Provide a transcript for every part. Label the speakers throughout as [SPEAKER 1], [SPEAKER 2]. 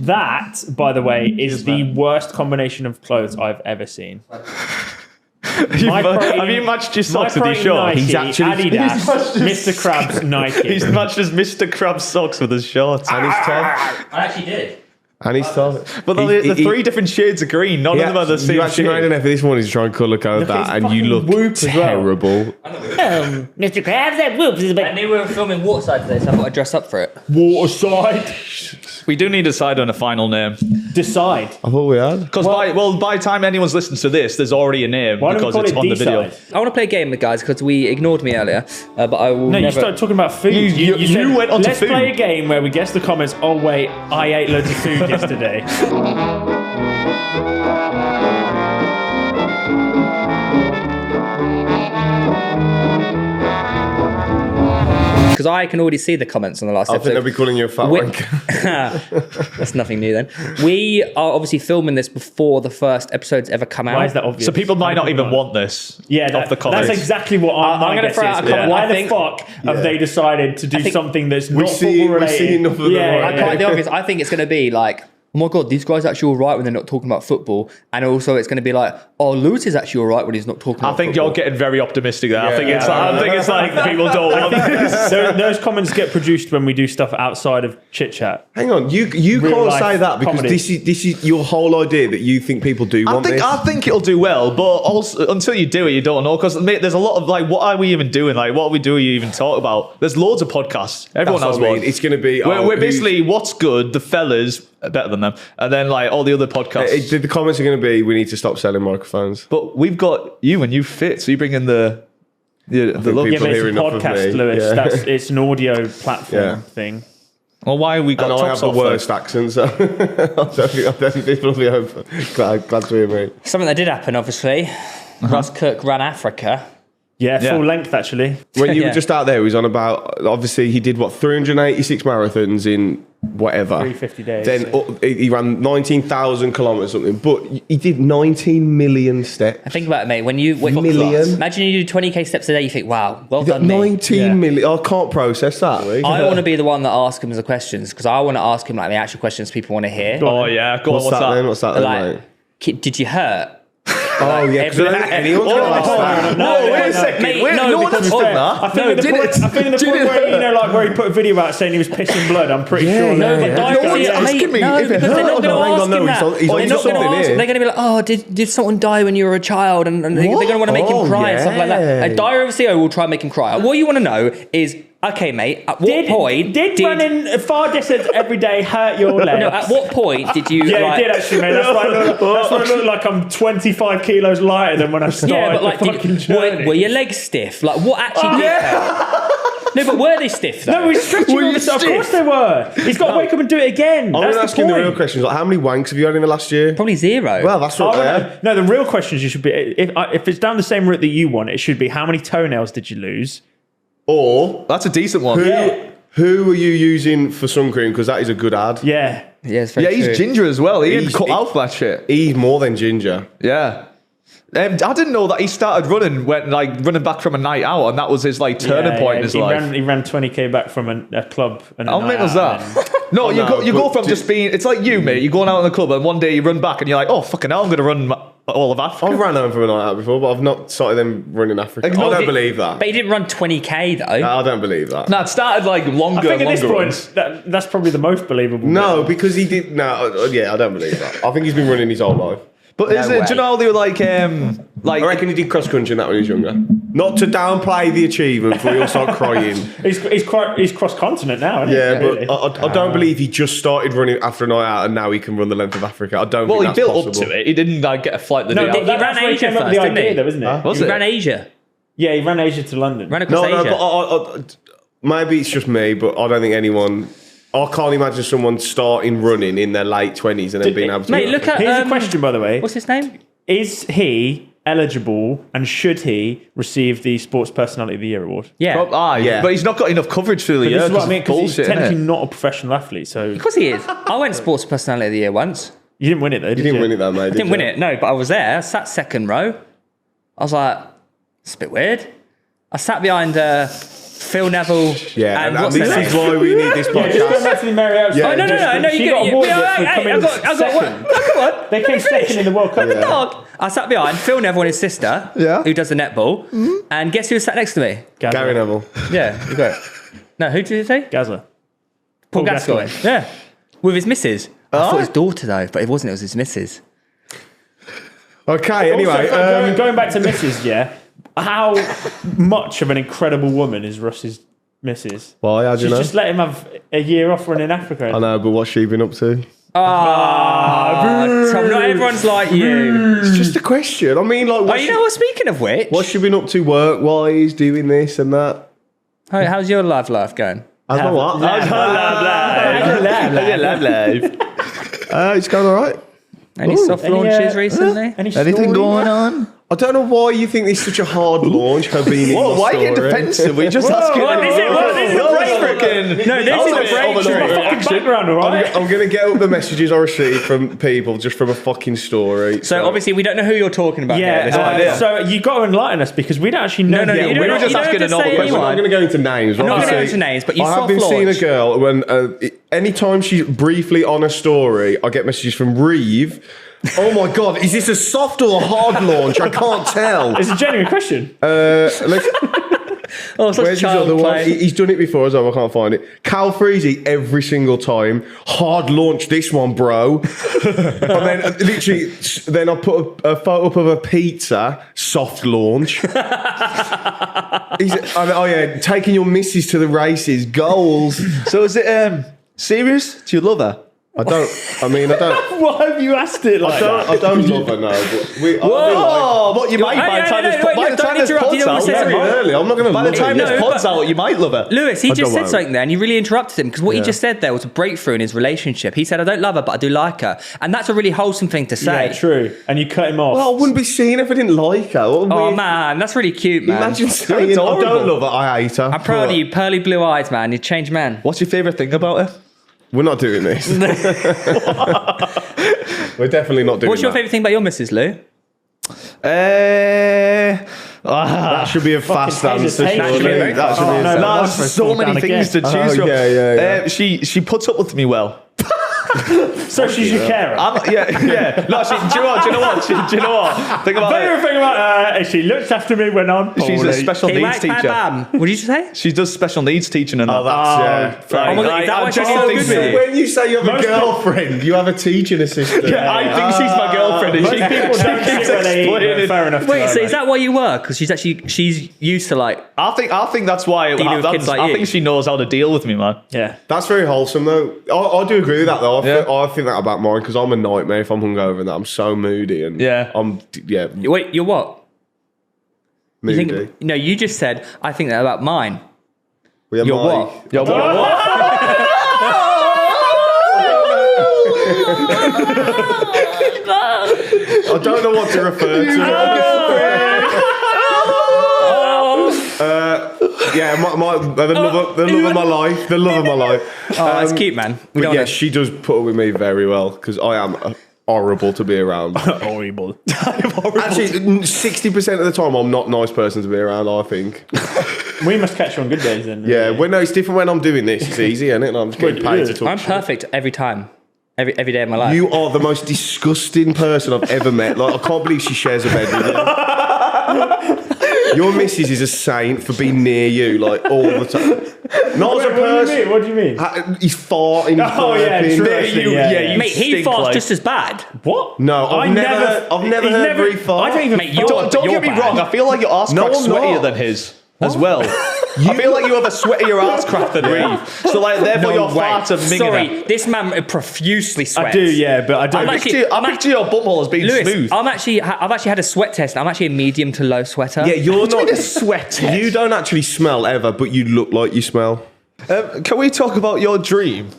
[SPEAKER 1] That, by the way, is the worst combination of clothes I've ever seen.
[SPEAKER 2] Have you matched your socks with your shorts?
[SPEAKER 1] He's actually Adidas, Mr. Krabs Nike.
[SPEAKER 2] He's matched his Mr. Krabs socks with his shorts.
[SPEAKER 3] And his top.
[SPEAKER 4] I actually did.
[SPEAKER 3] And he's top.
[SPEAKER 2] But they're three different shades of green. None of them are the same
[SPEAKER 3] You actually made an effort this morning to try and colour code that, and you look terrible.
[SPEAKER 4] Mr. Krabs had whoops. I knew we were filming Waterside today, so I thought I'd dress up for it.
[SPEAKER 1] Waterside.
[SPEAKER 2] We do need to decide on a final name.
[SPEAKER 1] Decide.
[SPEAKER 3] I thought we had.
[SPEAKER 2] Because by the time anyone's listened to this, there's already a name because it's on the video.
[SPEAKER 4] I want to play a game with guys because we ignored me earlier, but I will never...
[SPEAKER 1] you started talking about food.
[SPEAKER 2] You
[SPEAKER 1] said,
[SPEAKER 2] went on to
[SPEAKER 1] let's
[SPEAKER 2] food.
[SPEAKER 1] play a game where we guess the comments. Oh wait, I ate loads of food yesterday.
[SPEAKER 4] Because I can already see the comments on the last
[SPEAKER 3] I
[SPEAKER 4] episode.
[SPEAKER 3] think they'll be calling you a fat wanker.
[SPEAKER 4] That's nothing new then. We are obviously filming this before the first episode's ever come out.
[SPEAKER 1] Why is that obvious?
[SPEAKER 2] So people might not even want this.
[SPEAKER 1] Off
[SPEAKER 2] the comments.
[SPEAKER 1] That's exactly what I'm going to throw out a comment. Why the fuck have they decided to do something that's not football related?
[SPEAKER 3] We see enough of them.
[SPEAKER 4] I can't the obvious. I think it's going to be like, oh my God, these guys are actually all right when they're not talking about football. And also it's going to be like, oh, Lewis is actually all right when he's not talking about football.
[SPEAKER 2] I think you're getting very optimistic there. I think it's like people don't want this.
[SPEAKER 1] Those comments get produced when we do stuff outside of chit chat.
[SPEAKER 3] Hang on, you can't say that because this is your whole idea that you think people do want this.
[SPEAKER 2] I think it'll do well, but also until you do it, you don't know. Because there's a lot of like, what are we even doing? Like, what are we doing? You even talk about? There's loads of podcasts. Everyone has one.
[SPEAKER 3] It's going to be.
[SPEAKER 2] We're basically what's good. The fellas better than them, and then like all the other podcasts.
[SPEAKER 3] The comments are going to be, we need to stop selling microphones.
[SPEAKER 2] But we've got you and you fit, so you bring in the
[SPEAKER 3] people
[SPEAKER 1] it's a
[SPEAKER 3] hear enough of
[SPEAKER 1] podcast,
[SPEAKER 3] me.
[SPEAKER 1] Lewis. It's an audio platform thing.
[SPEAKER 2] Well, why have we got?
[SPEAKER 3] And I have the worst accent, so I don't think people will be glad to hear me.
[SPEAKER 4] Something that did happen, obviously. Russ Cook ran Africa.
[SPEAKER 1] Yeah, full length actually.
[SPEAKER 3] When you were just out there, he was on about, obviously he did 386 marathons in whatever.
[SPEAKER 1] 350 days.
[SPEAKER 3] Then he ran 19,000 kilometres something, but he did 19 million steps.
[SPEAKER 4] I think about it, mate. When you imagine you do 20k steps a day, you think, wow, well done,
[SPEAKER 3] 19 million. I can't process that.
[SPEAKER 4] I want to be the one that asks him the questions because I want to ask him like the actual questions people want to hear.
[SPEAKER 2] Oh yeah, go on.
[SPEAKER 3] What's that then,
[SPEAKER 4] like,
[SPEAKER 3] mate?
[SPEAKER 4] Did you hurt?
[SPEAKER 3] Oh yeah, because anyone's going to ask that.
[SPEAKER 2] No, wait a second.
[SPEAKER 4] Mate,
[SPEAKER 2] No one has done that.
[SPEAKER 1] I think the point where where he put a video out saying he was pissing blood. I'm pretty sure.
[SPEAKER 4] They're not going to ask him that. They're going to be like, oh, did someone die when you were a child? And they're going to want to make him cry and stuff like that. A diary of a CEO will try and make him cry. What you want to know is, okay, mate, at what point did running a far distance every day hurt your legs? No, at what point did you?
[SPEAKER 1] Yeah, it did actually, mate. That's why I look like I'm 25 kilos lighter than when I started. Yeah, but like, fucking journey.
[SPEAKER 4] Were your legs stiff? Like, what actually did hurt? No, but were they stiff though?
[SPEAKER 1] No, he's stretching all the stuff. Of course they were. He's got to wake up and do it again.
[SPEAKER 3] I'm asking the real questions. Like, how many wanks have you had in the last year?
[SPEAKER 4] Probably 0.
[SPEAKER 3] Well, that's what.
[SPEAKER 1] No, the real questions you should be. If it's down the same route that you want, it should be how many toenails did you lose?
[SPEAKER 3] Or
[SPEAKER 2] that's a decent one.
[SPEAKER 3] Who are you using for sun cream? Because that is a good ad.
[SPEAKER 1] Yeah.
[SPEAKER 4] Yeah, it's very
[SPEAKER 2] he's
[SPEAKER 4] true.
[SPEAKER 2] ginger as well. He cut out that shit.
[SPEAKER 3] He's more than ginger.
[SPEAKER 2] Yeah. I didn't know that he started running running back from a night out, and that was his turning point in his life.
[SPEAKER 1] He ran 20k back from a club.
[SPEAKER 2] How many was that? No, you go from just being. It's like you, mate. You're going out in the club, and one day you run back, and you're like, oh fucking hell, I'm going to run all of Africa.
[SPEAKER 3] I've ran home from a night out before, but I've not started them running Africa. I don't believe that.
[SPEAKER 4] But he didn't run 20k though.
[SPEAKER 3] No, I don't believe that.
[SPEAKER 2] No, it started longer.
[SPEAKER 1] I think at this point, that's probably the most believable.
[SPEAKER 3] No, because he did. No, yeah, I don't believe that. I think he's been running his whole life.
[SPEAKER 2] But do you know how they were like?
[SPEAKER 3] I reckon he did cross country and that when he was younger. Not to downplay the achievement, before you'll start crying.
[SPEAKER 1] He's cross continent now, isn't he?
[SPEAKER 3] Yeah,
[SPEAKER 1] really?
[SPEAKER 3] but I don't believe he just started running after a night out and now he can run the length of Africa. I don't.
[SPEAKER 2] Well,
[SPEAKER 3] think
[SPEAKER 2] he
[SPEAKER 3] that's
[SPEAKER 2] built
[SPEAKER 3] possible.
[SPEAKER 2] up to it. He didn't get a flight the day.
[SPEAKER 4] No, he ran Asia first, didn't he?
[SPEAKER 1] Though, isn't it?
[SPEAKER 4] He ran Asia.
[SPEAKER 1] Yeah, he ran Asia to London.
[SPEAKER 4] Ran across Asia.
[SPEAKER 3] But maybe it's just me, but I don't think anyone. I can't imagine someone starting running in their late 20s and then being able to.
[SPEAKER 4] Mate, look at.
[SPEAKER 1] Here's a question, by the way.
[SPEAKER 4] What's his name?
[SPEAKER 1] Is he eligible and should he receive the Sports Personality of the Year award?
[SPEAKER 4] Yeah.
[SPEAKER 3] Yeah.
[SPEAKER 2] But he's not got enough coverage through the year.
[SPEAKER 1] This is what I mean, because he's
[SPEAKER 2] bullshit,
[SPEAKER 1] technically not a professional athlete. So
[SPEAKER 4] Of course he is. I went Sports Personality of the Year once.
[SPEAKER 1] you didn't win it though, did you?
[SPEAKER 3] You didn't win it though, mate.
[SPEAKER 4] I didn't win it, no, but I was there. I sat second row. I was like, it's a bit weird. I sat behind Phil Neville.
[SPEAKER 3] Yeah, and
[SPEAKER 4] what's
[SPEAKER 3] this
[SPEAKER 4] her
[SPEAKER 3] is
[SPEAKER 4] name?
[SPEAKER 3] why we need this
[SPEAKER 1] Yeah, just go
[SPEAKER 3] podcast.
[SPEAKER 1] back to the Mary Ellis.
[SPEAKER 3] Yeah,
[SPEAKER 4] No,
[SPEAKER 1] She
[SPEAKER 4] you
[SPEAKER 1] got
[SPEAKER 4] get
[SPEAKER 1] awarded
[SPEAKER 4] it.
[SPEAKER 1] for coming
[SPEAKER 4] I've got
[SPEAKER 1] second.
[SPEAKER 4] come on.
[SPEAKER 1] They came second in the World Cup.
[SPEAKER 4] Dog. I sat behind Phil Neville and his sister, who does the netball, and guess who sat next to me?
[SPEAKER 3] Gary Neville.
[SPEAKER 4] Yeah, you got it. No, who did you say?
[SPEAKER 1] Gazza.
[SPEAKER 4] Paul Gascoigne. Yeah, with his missus. I thought his daughter though, but it wasn't. It was his missus.
[SPEAKER 3] Okay, anyway.
[SPEAKER 1] Also, going back to Mrs. Yeah, how much of an incredible woman is Russ's missus?
[SPEAKER 3] Why? How do you
[SPEAKER 1] She's
[SPEAKER 3] know?
[SPEAKER 1] just let him have a year off running Africa.
[SPEAKER 3] I know, but what's she been up to?
[SPEAKER 4] Tom, not everyone's like you.
[SPEAKER 3] It's just a question. I mean, like,
[SPEAKER 4] Oh, you know what? Speaking of which,
[SPEAKER 3] what's she been up to work-wise, doing this and that?
[SPEAKER 4] how's your love life going?
[SPEAKER 3] How's my what?
[SPEAKER 2] Love life.
[SPEAKER 3] It's going all right.
[SPEAKER 4] Any soft launches recently?
[SPEAKER 2] Anything going on?
[SPEAKER 3] I don't know why you think this is such a hard launch. Her being in
[SPEAKER 2] Whoa,
[SPEAKER 3] my
[SPEAKER 2] why are you
[SPEAKER 3] story.
[SPEAKER 2] defensive? We're just asking.
[SPEAKER 4] What is it? What is the breakthrough? No, this is the breakthrough.
[SPEAKER 1] Background, all right?
[SPEAKER 3] I'm going to get up the messages I received from people just from a fucking story.
[SPEAKER 4] So obviously we don't know who you're talking about.
[SPEAKER 1] Yeah, so you got to enlighten us because we don't actually know.
[SPEAKER 4] No, you
[SPEAKER 2] we were just asking a normal question.
[SPEAKER 3] I'm not going to go into names.
[SPEAKER 4] I'm not going to go
[SPEAKER 3] obviously,
[SPEAKER 4] into names, but you
[SPEAKER 3] I have
[SPEAKER 4] soft
[SPEAKER 3] been seeing a
[SPEAKER 4] launch.
[SPEAKER 3] girl when anytime she's briefly on a story, I get messages from Reev. Oh my god, is this a soft or a hard launch? I can't tell.
[SPEAKER 1] It's a genuine question.
[SPEAKER 3] Let's,
[SPEAKER 4] Oh, such
[SPEAKER 3] where's his other
[SPEAKER 4] child
[SPEAKER 3] one?
[SPEAKER 4] play.
[SPEAKER 3] He's done it before as well. I can't find it. Cal Freezy every single time. Hard launch this one, bro. And then literally, then I put a photo up of a pizza. Soft launch. Oh yeah, taking your missus to the races. Goals.
[SPEAKER 2] So is it serious? Do you love her?
[SPEAKER 3] I don't.
[SPEAKER 1] Why have you asked it like that?
[SPEAKER 3] I don't love her now. But
[SPEAKER 2] Oh, what you might by the time this pod's out.
[SPEAKER 3] Very early. I'm not going to.
[SPEAKER 2] By the time this pod's out, you might love her.
[SPEAKER 4] Lewis, he just said
[SPEAKER 3] won't.
[SPEAKER 4] something there and you really interrupted him because what he just said there was a breakthrough in his relationship. He said, I don't love her, but I do like her. And that's a really wholesome thing to say.
[SPEAKER 1] Yeah, true. And you cut him off.
[SPEAKER 3] Well, I wouldn't be seen if I didn't like her.
[SPEAKER 4] Oh, man, that's really cute, man.
[SPEAKER 3] Imagine saying I don't love her. I hate her.
[SPEAKER 4] I'm proud of you. Pearly blue eyes, man. You changed man.
[SPEAKER 2] What's your favourite thing about her?
[SPEAKER 3] We're not doing this. We're definitely not doing
[SPEAKER 4] What's your
[SPEAKER 3] that.
[SPEAKER 4] favourite thing about your missus, Lou?
[SPEAKER 3] That should be a fast answer,
[SPEAKER 1] hesitation.
[SPEAKER 3] surely. That should be a
[SPEAKER 2] There's so many things to choose from.
[SPEAKER 3] yeah.
[SPEAKER 2] She puts up with me well.
[SPEAKER 1] So she's your carer.
[SPEAKER 2] Yeah. No, do you know what? Think about
[SPEAKER 1] Favorite
[SPEAKER 2] it.
[SPEAKER 1] thing about her, she looks after me when I'm poorly.
[SPEAKER 2] She's a special
[SPEAKER 4] Hey,
[SPEAKER 2] needs
[SPEAKER 4] Max, bam,
[SPEAKER 2] teacher.
[SPEAKER 4] bam. What did you say?
[SPEAKER 2] She does special needs teaching and
[SPEAKER 3] Oh,
[SPEAKER 2] that.
[SPEAKER 3] that's
[SPEAKER 4] Oh my God, is that why she's so good with you?
[SPEAKER 3] When you say you have a girlfriend, you have a teaching assistant.
[SPEAKER 2] Yeah, I think she's my girlfriend. And
[SPEAKER 1] Most
[SPEAKER 2] she
[SPEAKER 1] people don't
[SPEAKER 2] keeps
[SPEAKER 1] think when they eat,
[SPEAKER 2] explaining.
[SPEAKER 1] fair enough.
[SPEAKER 4] Wait, so is that why you work? Because she's used to like.
[SPEAKER 2] I think that's why.
[SPEAKER 4] Dealing with kids like
[SPEAKER 2] I
[SPEAKER 4] you.
[SPEAKER 2] think she knows how to deal with me, man.
[SPEAKER 1] Yeah.
[SPEAKER 3] That's very wholesome, though. I do agree with that, though. I think that about mine because I'm a nightmare if I'm hungover and that I'm so moody and
[SPEAKER 4] Wait, you're what?
[SPEAKER 3] moody.
[SPEAKER 4] You think? No, you just said I think that about mine.
[SPEAKER 3] You're
[SPEAKER 4] what?
[SPEAKER 2] Yo, what?
[SPEAKER 3] I don't know what to refer to. Yeah, the love of my life. The love of my life.
[SPEAKER 4] Oh, it's cute, man.
[SPEAKER 3] But yeah, she does put up with me very well because I am horrible to be around.
[SPEAKER 1] Horrible.
[SPEAKER 3] Actually, 60% of the time, I'm not a nice person to be around, I think.
[SPEAKER 1] We must catch you on good days then.
[SPEAKER 3] Yeah, no, it's different when I'm doing this. It's easy, isn't it? And I'm just getting paid to talk
[SPEAKER 4] I'm
[SPEAKER 3] shit.
[SPEAKER 4] perfect every time. Every day of my life.
[SPEAKER 3] You are the most disgusting person I've ever met. Like, I can't believe she shares a bed with you. Your missus is a saint for being near you, like, all the time. Not as a person.
[SPEAKER 1] What do you mean?
[SPEAKER 3] He's farting.
[SPEAKER 1] Oh, yeah, true.
[SPEAKER 2] You
[SPEAKER 4] Mate, he
[SPEAKER 2] stink
[SPEAKER 4] farts
[SPEAKER 2] like-
[SPEAKER 4] just as bad.
[SPEAKER 1] What?
[SPEAKER 3] No, I've never heard Reev fart.
[SPEAKER 1] I don't even.
[SPEAKER 4] Mate, you're-
[SPEAKER 2] Don't
[SPEAKER 4] you're
[SPEAKER 2] get me
[SPEAKER 4] bad.
[SPEAKER 2] wrong. I feel like your arse
[SPEAKER 3] No,
[SPEAKER 2] crack's
[SPEAKER 3] I'm
[SPEAKER 2] sweatier
[SPEAKER 3] not.
[SPEAKER 2] than his as well. I feel like you have a sweatier arse crack than Reev. So like, therefore, your farts are minging.
[SPEAKER 4] Sorry, this man profusely sweats.
[SPEAKER 1] I do, yeah, but I don't.
[SPEAKER 2] I picture your butthole as being
[SPEAKER 4] Lewis,
[SPEAKER 2] smooth.
[SPEAKER 4] I've actually had a sweat test. I'm actually a medium to low sweater.
[SPEAKER 3] Yeah, you're not
[SPEAKER 2] a sweat test?
[SPEAKER 3] You don't actually smell ever, but you look like you smell.
[SPEAKER 2] Can we talk about your dream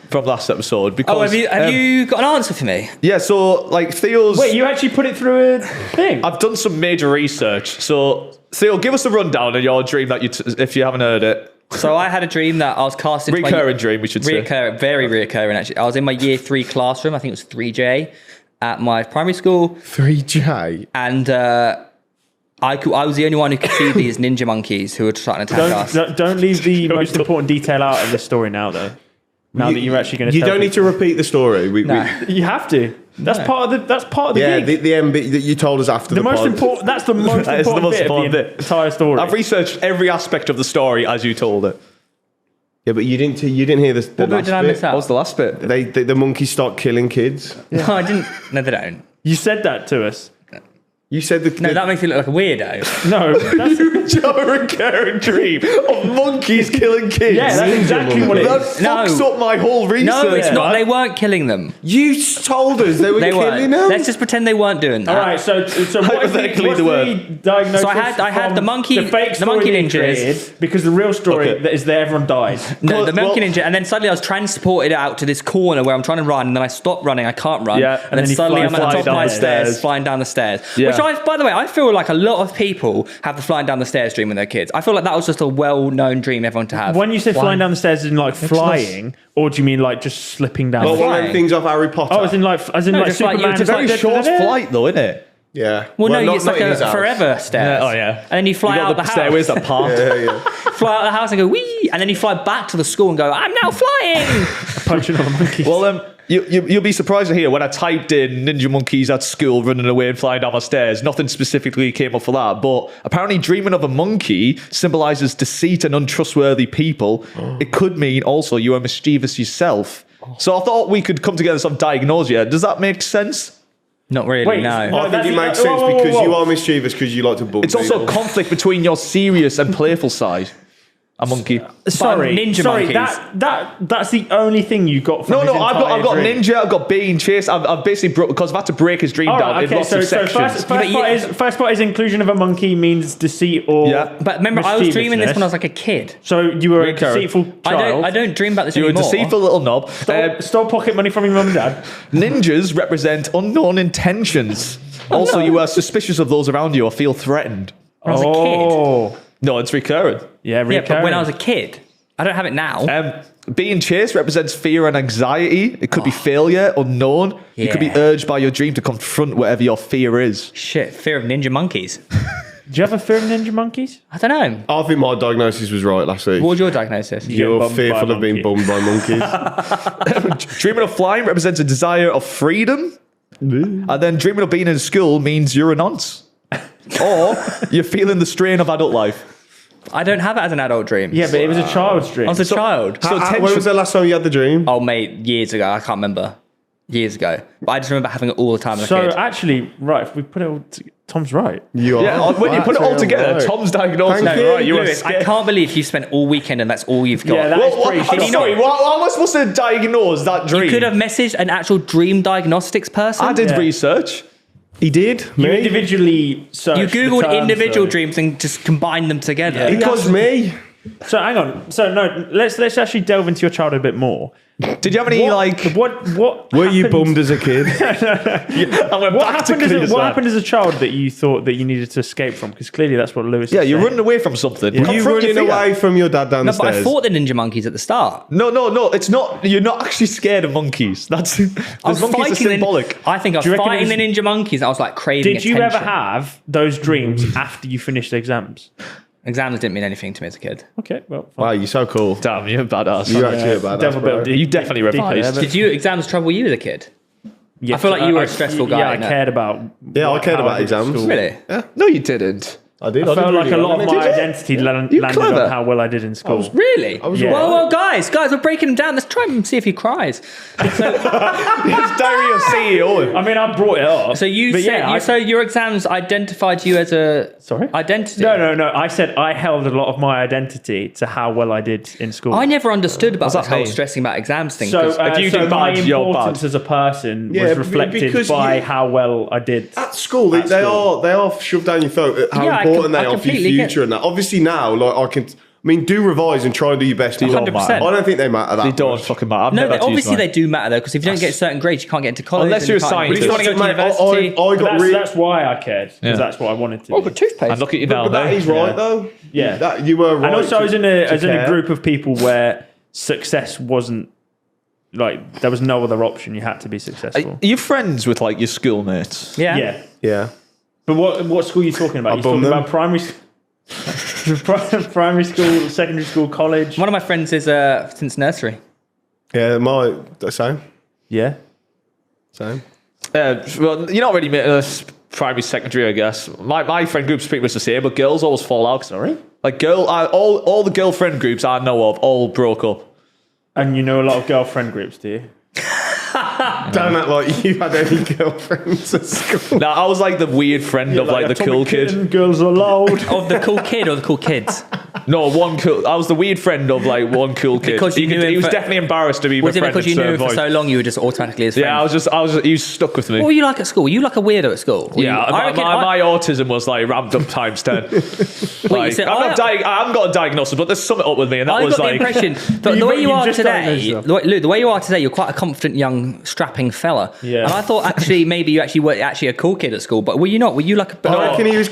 [SPEAKER 2] from last episode? Because
[SPEAKER 4] Oh, have you got an answer for me?
[SPEAKER 2] Yeah, so like Theo's.
[SPEAKER 1] Wait, you actually put it through a thing?
[SPEAKER 2] I've done some major research. So Theo, give us a rundown of your dream that if you haven't heard it.
[SPEAKER 4] So I had a dream that I was cast into
[SPEAKER 2] Recurring dream, we should say.
[SPEAKER 4] Very reoccurring actually. I was in my year 3 classroom. I think it was 3J at my primary school,
[SPEAKER 3] 3J.
[SPEAKER 4] and I was the only one who could see these ninja monkeys who were trying to attack us.
[SPEAKER 1] Don't leave the most important detail out of this story now, though. Now that you're actually going to,
[SPEAKER 3] you don't need to repeat the story.
[SPEAKER 1] You have to. That's part of the
[SPEAKER 3] yeah,
[SPEAKER 1] gig.
[SPEAKER 3] the MB that you told us after
[SPEAKER 1] The
[SPEAKER 3] the
[SPEAKER 1] most
[SPEAKER 3] pod.
[SPEAKER 1] important. That's the most important bit of the entire story.
[SPEAKER 2] I've researched every aspect of the story as you told it.
[SPEAKER 3] Yeah, but you didn't hear the
[SPEAKER 4] What bit did I miss out?
[SPEAKER 2] What was the last bit?
[SPEAKER 3] The monkeys start killing kids.
[SPEAKER 4] No, I didn't. No, they don't.
[SPEAKER 1] You said that to us.
[SPEAKER 3] You said
[SPEAKER 4] No, that makes me look like a weirdo.
[SPEAKER 1] No, that's,
[SPEAKER 2] You have a recurring dream of monkeys killing kids.
[SPEAKER 1] yeah, that's exactly what it
[SPEAKER 2] That
[SPEAKER 1] is.
[SPEAKER 2] fucks up my whole research.
[SPEAKER 4] No, it's not.
[SPEAKER 2] man.
[SPEAKER 4] They weren't killing them.
[SPEAKER 3] You told us they were
[SPEAKER 4] They
[SPEAKER 3] killing
[SPEAKER 4] weren't.
[SPEAKER 3] them.
[SPEAKER 4] Let's just pretend they weren't doing that.
[SPEAKER 1] All right, so what is
[SPEAKER 2] Hypothetically,
[SPEAKER 1] what's
[SPEAKER 2] they were.
[SPEAKER 1] the diagnosis?
[SPEAKER 4] So I had
[SPEAKER 1] from
[SPEAKER 4] the monkey-
[SPEAKER 1] fake
[SPEAKER 4] the
[SPEAKER 1] story
[SPEAKER 4] monkey
[SPEAKER 1] being
[SPEAKER 4] ninjas.
[SPEAKER 1] created, because the real story
[SPEAKER 2] Okay.
[SPEAKER 1] that is that everyone dies.
[SPEAKER 4] No, the monkey
[SPEAKER 2] well-
[SPEAKER 4] ninja, and then suddenly I was transported out to this corner where I'm trying to run, and then I stop running, I can't run,
[SPEAKER 2] Yeah,
[SPEAKER 4] and then
[SPEAKER 1] you
[SPEAKER 4] suddenly I'm at the
[SPEAKER 1] fly
[SPEAKER 4] top of
[SPEAKER 1] down
[SPEAKER 4] my
[SPEAKER 1] the
[SPEAKER 4] stairs,
[SPEAKER 2] stairs.
[SPEAKER 4] flying down the stairs.
[SPEAKER 2] Yeah.
[SPEAKER 4] Which by the way, I feel like a lot of people have the flying down the stairs dream when they're kids. I feel like that was just a well-known dream everyone to have.
[SPEAKER 1] When you say flying down the stairs, in like flying, or do you mean like just slipping down?
[SPEAKER 3] Well,
[SPEAKER 1] the
[SPEAKER 3] one of
[SPEAKER 1] stairs?
[SPEAKER 3] them things off Harry Potter.
[SPEAKER 1] Oh, as in like
[SPEAKER 4] No, just like
[SPEAKER 1] Superman.
[SPEAKER 4] you-
[SPEAKER 2] It's a very
[SPEAKER 1] like,
[SPEAKER 2] short flight, though, isn't it?
[SPEAKER 3] Yeah.
[SPEAKER 4] well, no,
[SPEAKER 3] not-
[SPEAKER 4] it's
[SPEAKER 3] not
[SPEAKER 4] like
[SPEAKER 3] in his
[SPEAKER 4] a
[SPEAKER 3] house.
[SPEAKER 4] forever stairs.
[SPEAKER 2] Oh, yeah.
[SPEAKER 4] And then you fly
[SPEAKER 2] You
[SPEAKER 4] out
[SPEAKER 2] got
[SPEAKER 4] the
[SPEAKER 2] the
[SPEAKER 4] house.
[SPEAKER 2] stairways that part.
[SPEAKER 3] Yeah.
[SPEAKER 4] Fly out the house and go wee, and then you fly back to the school and go, I'm now flying.
[SPEAKER 1] punching all the monkeys.
[SPEAKER 2] Well, you'll be surprised to hear when I typed in ninja monkeys at school running away and flying down my stairs, nothing specifically came up for that. But apparently, dreaming of a monkey symbolizes deceit and untrustworthy people. It could mean also you are mischievous yourself. So I thought we could come together and sort of diagnose you. Does that make sense?
[SPEAKER 4] Not really,
[SPEAKER 1] Wait,
[SPEAKER 4] no.
[SPEAKER 3] I think
[SPEAKER 1] that's-
[SPEAKER 3] it makes
[SPEAKER 1] whoa,
[SPEAKER 3] sense
[SPEAKER 1] whoa, whoa,
[SPEAKER 3] because you
[SPEAKER 1] whoa.
[SPEAKER 3] are mischievous because you like to bug
[SPEAKER 2] It's also a
[SPEAKER 3] people.
[SPEAKER 2] conflict between your serious and playful side. A monkey.
[SPEAKER 1] Sorry,
[SPEAKER 4] ninja
[SPEAKER 1] sorry.
[SPEAKER 4] monkeys.
[SPEAKER 1] That's the only thing you got from
[SPEAKER 2] No,
[SPEAKER 1] his
[SPEAKER 2] I've got
[SPEAKER 1] entire dream.
[SPEAKER 2] ninja, I've got being chased. I've basically broke because I've had to break his dream
[SPEAKER 1] All
[SPEAKER 2] down
[SPEAKER 1] right,
[SPEAKER 2] in
[SPEAKER 1] okay,
[SPEAKER 2] lots
[SPEAKER 1] so
[SPEAKER 2] of sections.
[SPEAKER 1] first part is inclusion of a monkey means deceit or
[SPEAKER 2] Yeah.
[SPEAKER 4] But remember, I was dreaming this when I was like a kid.
[SPEAKER 1] So you were a
[SPEAKER 2] Recurrent.
[SPEAKER 1] deceitful child.
[SPEAKER 4] I don't dream about this
[SPEAKER 2] You're a
[SPEAKER 4] anymore.
[SPEAKER 2] deceitful little knob.
[SPEAKER 1] Stole pocket money from your mum and dad.
[SPEAKER 2] Ninjas represent unknown intentions. Also, you are suspicious of those around you or feel threatened.
[SPEAKER 4] When I was a kid.
[SPEAKER 2] No, it's recurrent.
[SPEAKER 1] Yeah,
[SPEAKER 4] Yeah, but when I was a kid. I don't have it now.
[SPEAKER 2] Being chased represents fear and anxiety. It could be failure, unknown. You could be
[SPEAKER 4] Yeah.
[SPEAKER 2] urged by your dream to confront whatever your fear is.
[SPEAKER 4] Shit, fear of ninja monkeys.
[SPEAKER 1] Do you have a fear of ninja monkeys?
[SPEAKER 4] I don't know.
[SPEAKER 3] I think my diagnosis was right last week.
[SPEAKER 4] What was your diagnosis?
[SPEAKER 3] You're
[SPEAKER 1] bummed by a
[SPEAKER 3] fearful of being
[SPEAKER 1] monkey.
[SPEAKER 3] bummed by monkeys.
[SPEAKER 2] Dreaming of flying represents a desire of freedom. And then dreaming of being in school means you're a nonce. Or you're feeling the strain of adult life.
[SPEAKER 4] I don't have it as an adult dream.
[SPEAKER 1] Yeah, but it was a child's dream.
[SPEAKER 4] I was a child.
[SPEAKER 2] So
[SPEAKER 3] When was the last time you had the dream?
[SPEAKER 4] Oh, mate, years ago. I can't remember. Years ago. But I just remember having it all the time as a
[SPEAKER 1] So
[SPEAKER 4] kid.
[SPEAKER 1] actually, right, if we put it all Tom's right.
[SPEAKER 3] You are.
[SPEAKER 2] Yeah, when you put it all
[SPEAKER 3] Actually,
[SPEAKER 2] together,
[SPEAKER 3] right.
[SPEAKER 2] Tom's diagnosis.
[SPEAKER 3] Thank you.
[SPEAKER 2] Right, you were
[SPEAKER 4] Lewis, I
[SPEAKER 2] scared.
[SPEAKER 4] can't believe you spent all weekend and that's all you've got.
[SPEAKER 1] Yeah, that is pretty
[SPEAKER 2] I'm
[SPEAKER 1] shocking.
[SPEAKER 2] sorry, how am I supposed to diagnose that dream?
[SPEAKER 4] You could have messaged an actual dream diagnostics person.
[SPEAKER 2] I did
[SPEAKER 1] Yeah.
[SPEAKER 2] research.
[SPEAKER 3] He did.
[SPEAKER 1] You
[SPEAKER 3] Me.
[SPEAKER 1] individually searched
[SPEAKER 4] You
[SPEAKER 1] the
[SPEAKER 4] Googled
[SPEAKER 1] terms,
[SPEAKER 4] individual
[SPEAKER 1] though.
[SPEAKER 4] dreams and just combined them together.
[SPEAKER 1] Yeah.
[SPEAKER 3] Because me.
[SPEAKER 1] So hang on. So no, let's actually delve into your childhood a bit more.
[SPEAKER 2] Did you have any
[SPEAKER 1] What
[SPEAKER 3] Were you
[SPEAKER 1] happened-
[SPEAKER 3] bummed as a kid?
[SPEAKER 2] I went
[SPEAKER 1] What
[SPEAKER 2] back to
[SPEAKER 1] happened,
[SPEAKER 2] clear
[SPEAKER 1] what
[SPEAKER 2] side.
[SPEAKER 1] happened as a child that you thought that you needed to escape from? Because clearly that's what Lewis.
[SPEAKER 2] Yeah,
[SPEAKER 1] is
[SPEAKER 2] you're
[SPEAKER 1] saying.
[SPEAKER 2] running away from something.
[SPEAKER 3] Were you
[SPEAKER 2] Confront your
[SPEAKER 3] running
[SPEAKER 2] fear.
[SPEAKER 3] away from your dad down
[SPEAKER 4] No,
[SPEAKER 3] the
[SPEAKER 4] but I
[SPEAKER 3] stairs?
[SPEAKER 4] fought the ninja monkeys at the start.
[SPEAKER 2] No, it's not. You're not actually scared of monkeys. That's
[SPEAKER 4] I
[SPEAKER 2] those
[SPEAKER 4] was
[SPEAKER 2] monkeys are
[SPEAKER 4] fighting the-
[SPEAKER 2] symbolic.
[SPEAKER 4] I think I was
[SPEAKER 1] Do you reckon it
[SPEAKER 4] fighting
[SPEAKER 1] was-
[SPEAKER 4] the ninja monkeys. I was like craving
[SPEAKER 1] Did you
[SPEAKER 4] attention.
[SPEAKER 1] ever have those dreams after you finished exams?
[SPEAKER 4] Exams didn't mean anything to me as a kid.
[SPEAKER 1] Okay, well, fine.
[SPEAKER 3] Wow, you're so cool.
[SPEAKER 2] Damn, you're a badass.
[SPEAKER 3] You're actually a badass,
[SPEAKER 1] Devil a bit
[SPEAKER 3] bro.
[SPEAKER 1] of
[SPEAKER 2] You definitely revised.
[SPEAKER 1] Yeah,
[SPEAKER 4] Did you exams trouble you as a kid?
[SPEAKER 1] Yeah,
[SPEAKER 4] I feel like you were a stressful guy,
[SPEAKER 1] Yeah, I
[SPEAKER 4] innit?
[SPEAKER 1] cared about.
[SPEAKER 3] Yeah, I cared
[SPEAKER 1] how
[SPEAKER 3] about
[SPEAKER 1] did at
[SPEAKER 3] exams.
[SPEAKER 1] school.
[SPEAKER 4] Really?
[SPEAKER 2] No, you didn't.
[SPEAKER 3] I did.
[SPEAKER 1] I felt like a lot of my
[SPEAKER 3] did.
[SPEAKER 1] identity landed
[SPEAKER 2] clever.
[SPEAKER 1] on how well I did in school.
[SPEAKER 4] Really?
[SPEAKER 1] Yeah.
[SPEAKER 4] Well, guys, we're breaking him down. Let's try and see if he cries.
[SPEAKER 2] It's diary of CEO.
[SPEAKER 1] I mean, I brought it up.
[SPEAKER 4] So you
[SPEAKER 1] but
[SPEAKER 4] said
[SPEAKER 1] yeah,
[SPEAKER 4] so your exams identified you as a identity.
[SPEAKER 1] No. I said I held a lot of my identity to how well I did in school.
[SPEAKER 4] I never understood about
[SPEAKER 2] that
[SPEAKER 4] this whole
[SPEAKER 2] mean?
[SPEAKER 4] stressing about exams thing.
[SPEAKER 1] So,
[SPEAKER 4] 'cause
[SPEAKER 2] if you do
[SPEAKER 1] my
[SPEAKER 2] bad, you're
[SPEAKER 1] importance
[SPEAKER 2] bad.
[SPEAKER 1] as a person
[SPEAKER 3] Yeah,
[SPEAKER 1] was
[SPEAKER 3] b-
[SPEAKER 1] reflected
[SPEAKER 3] because
[SPEAKER 1] by
[SPEAKER 3] you-
[SPEAKER 1] how well I did.
[SPEAKER 3] At school, they are shoved down your throat how
[SPEAKER 4] Yeah, I
[SPEAKER 3] important
[SPEAKER 4] I
[SPEAKER 3] they are for your
[SPEAKER 4] completely get-
[SPEAKER 3] future and that. Obviously now, do revise and try and do your best. but
[SPEAKER 4] 100%.
[SPEAKER 3] I don't think they matter that
[SPEAKER 2] They don't
[SPEAKER 3] much.
[SPEAKER 2] fucking matter. I've
[SPEAKER 4] no,
[SPEAKER 2] never had to use
[SPEAKER 4] obviously
[SPEAKER 2] mine.
[SPEAKER 4] they do matter though, because if you don't get certain grades, you can't get into college.
[SPEAKER 2] Unless
[SPEAKER 4] and
[SPEAKER 2] you're
[SPEAKER 4] you
[SPEAKER 2] a
[SPEAKER 4] can't-
[SPEAKER 2] scientist.
[SPEAKER 4] If you want to go to
[SPEAKER 3] Mate,
[SPEAKER 4] university.
[SPEAKER 3] I got
[SPEAKER 1] That's,
[SPEAKER 3] really...
[SPEAKER 1] that's why I cared, because
[SPEAKER 2] Yeah.
[SPEAKER 1] that's what I wanted to
[SPEAKER 4] Oh,
[SPEAKER 1] do.
[SPEAKER 4] but toothpaste.
[SPEAKER 2] And look at you now.
[SPEAKER 3] But that
[SPEAKER 2] mate.
[SPEAKER 3] is right, though.
[SPEAKER 1] Yeah.
[SPEAKER 3] That, you were right.
[SPEAKER 1] And also, I was in a
[SPEAKER 3] care.
[SPEAKER 1] group of people where success wasn't like there was no other option. You had to be successful.
[SPEAKER 2] Are you friends with like your schoolmates?
[SPEAKER 4] Yeah.
[SPEAKER 1] Yeah.
[SPEAKER 3] Yeah.
[SPEAKER 1] But what school are you talking about? You're talking about primary primary school, secondary school, college?
[SPEAKER 4] One of my friends is since nursery.
[SPEAKER 3] Yeah, the same.
[SPEAKER 1] Yeah.
[SPEAKER 3] Same.
[SPEAKER 2] Well, you're not really primary, secondary, I guess. My friend group's pretty much the same, but girls always fall out.
[SPEAKER 1] Sorry?
[SPEAKER 2] Like all the girlfriend groups I know of all broke up.
[SPEAKER 1] And you know a lot of girlfriend groups, do you?
[SPEAKER 3] Don't act like you had any girlfriends at school.
[SPEAKER 2] No, I was like the weird friend of like the cool kid.
[SPEAKER 1] And girls are loud.
[SPEAKER 4] Of the cool kid or the cool kids?
[SPEAKER 2] No, I was the weird friend of like one cool kid.
[SPEAKER 4] Because you knew him
[SPEAKER 2] he was definitely embarrassed to be my
[SPEAKER 4] Was it
[SPEAKER 2] friend.
[SPEAKER 4] because you knew him for so long you were just automatically his friend?
[SPEAKER 2] Yeah, he was stuck with me.
[SPEAKER 4] What were you like at school? Were you like a weirdo at school?
[SPEAKER 2] My autism was like ramped up times 10. I haven't got a diagnosis, but there's something up with me, and that
[SPEAKER 4] I
[SPEAKER 2] was
[SPEAKER 4] got
[SPEAKER 2] like
[SPEAKER 4] the impression the way you are today, Lou, the way you are today, you're quite a confident young strapping fella.
[SPEAKER 1] Yeah.
[SPEAKER 4] And I thought actually maybe you actually were actually a cool kid at school, but were you not? Were you like a
[SPEAKER 3] I reckon he was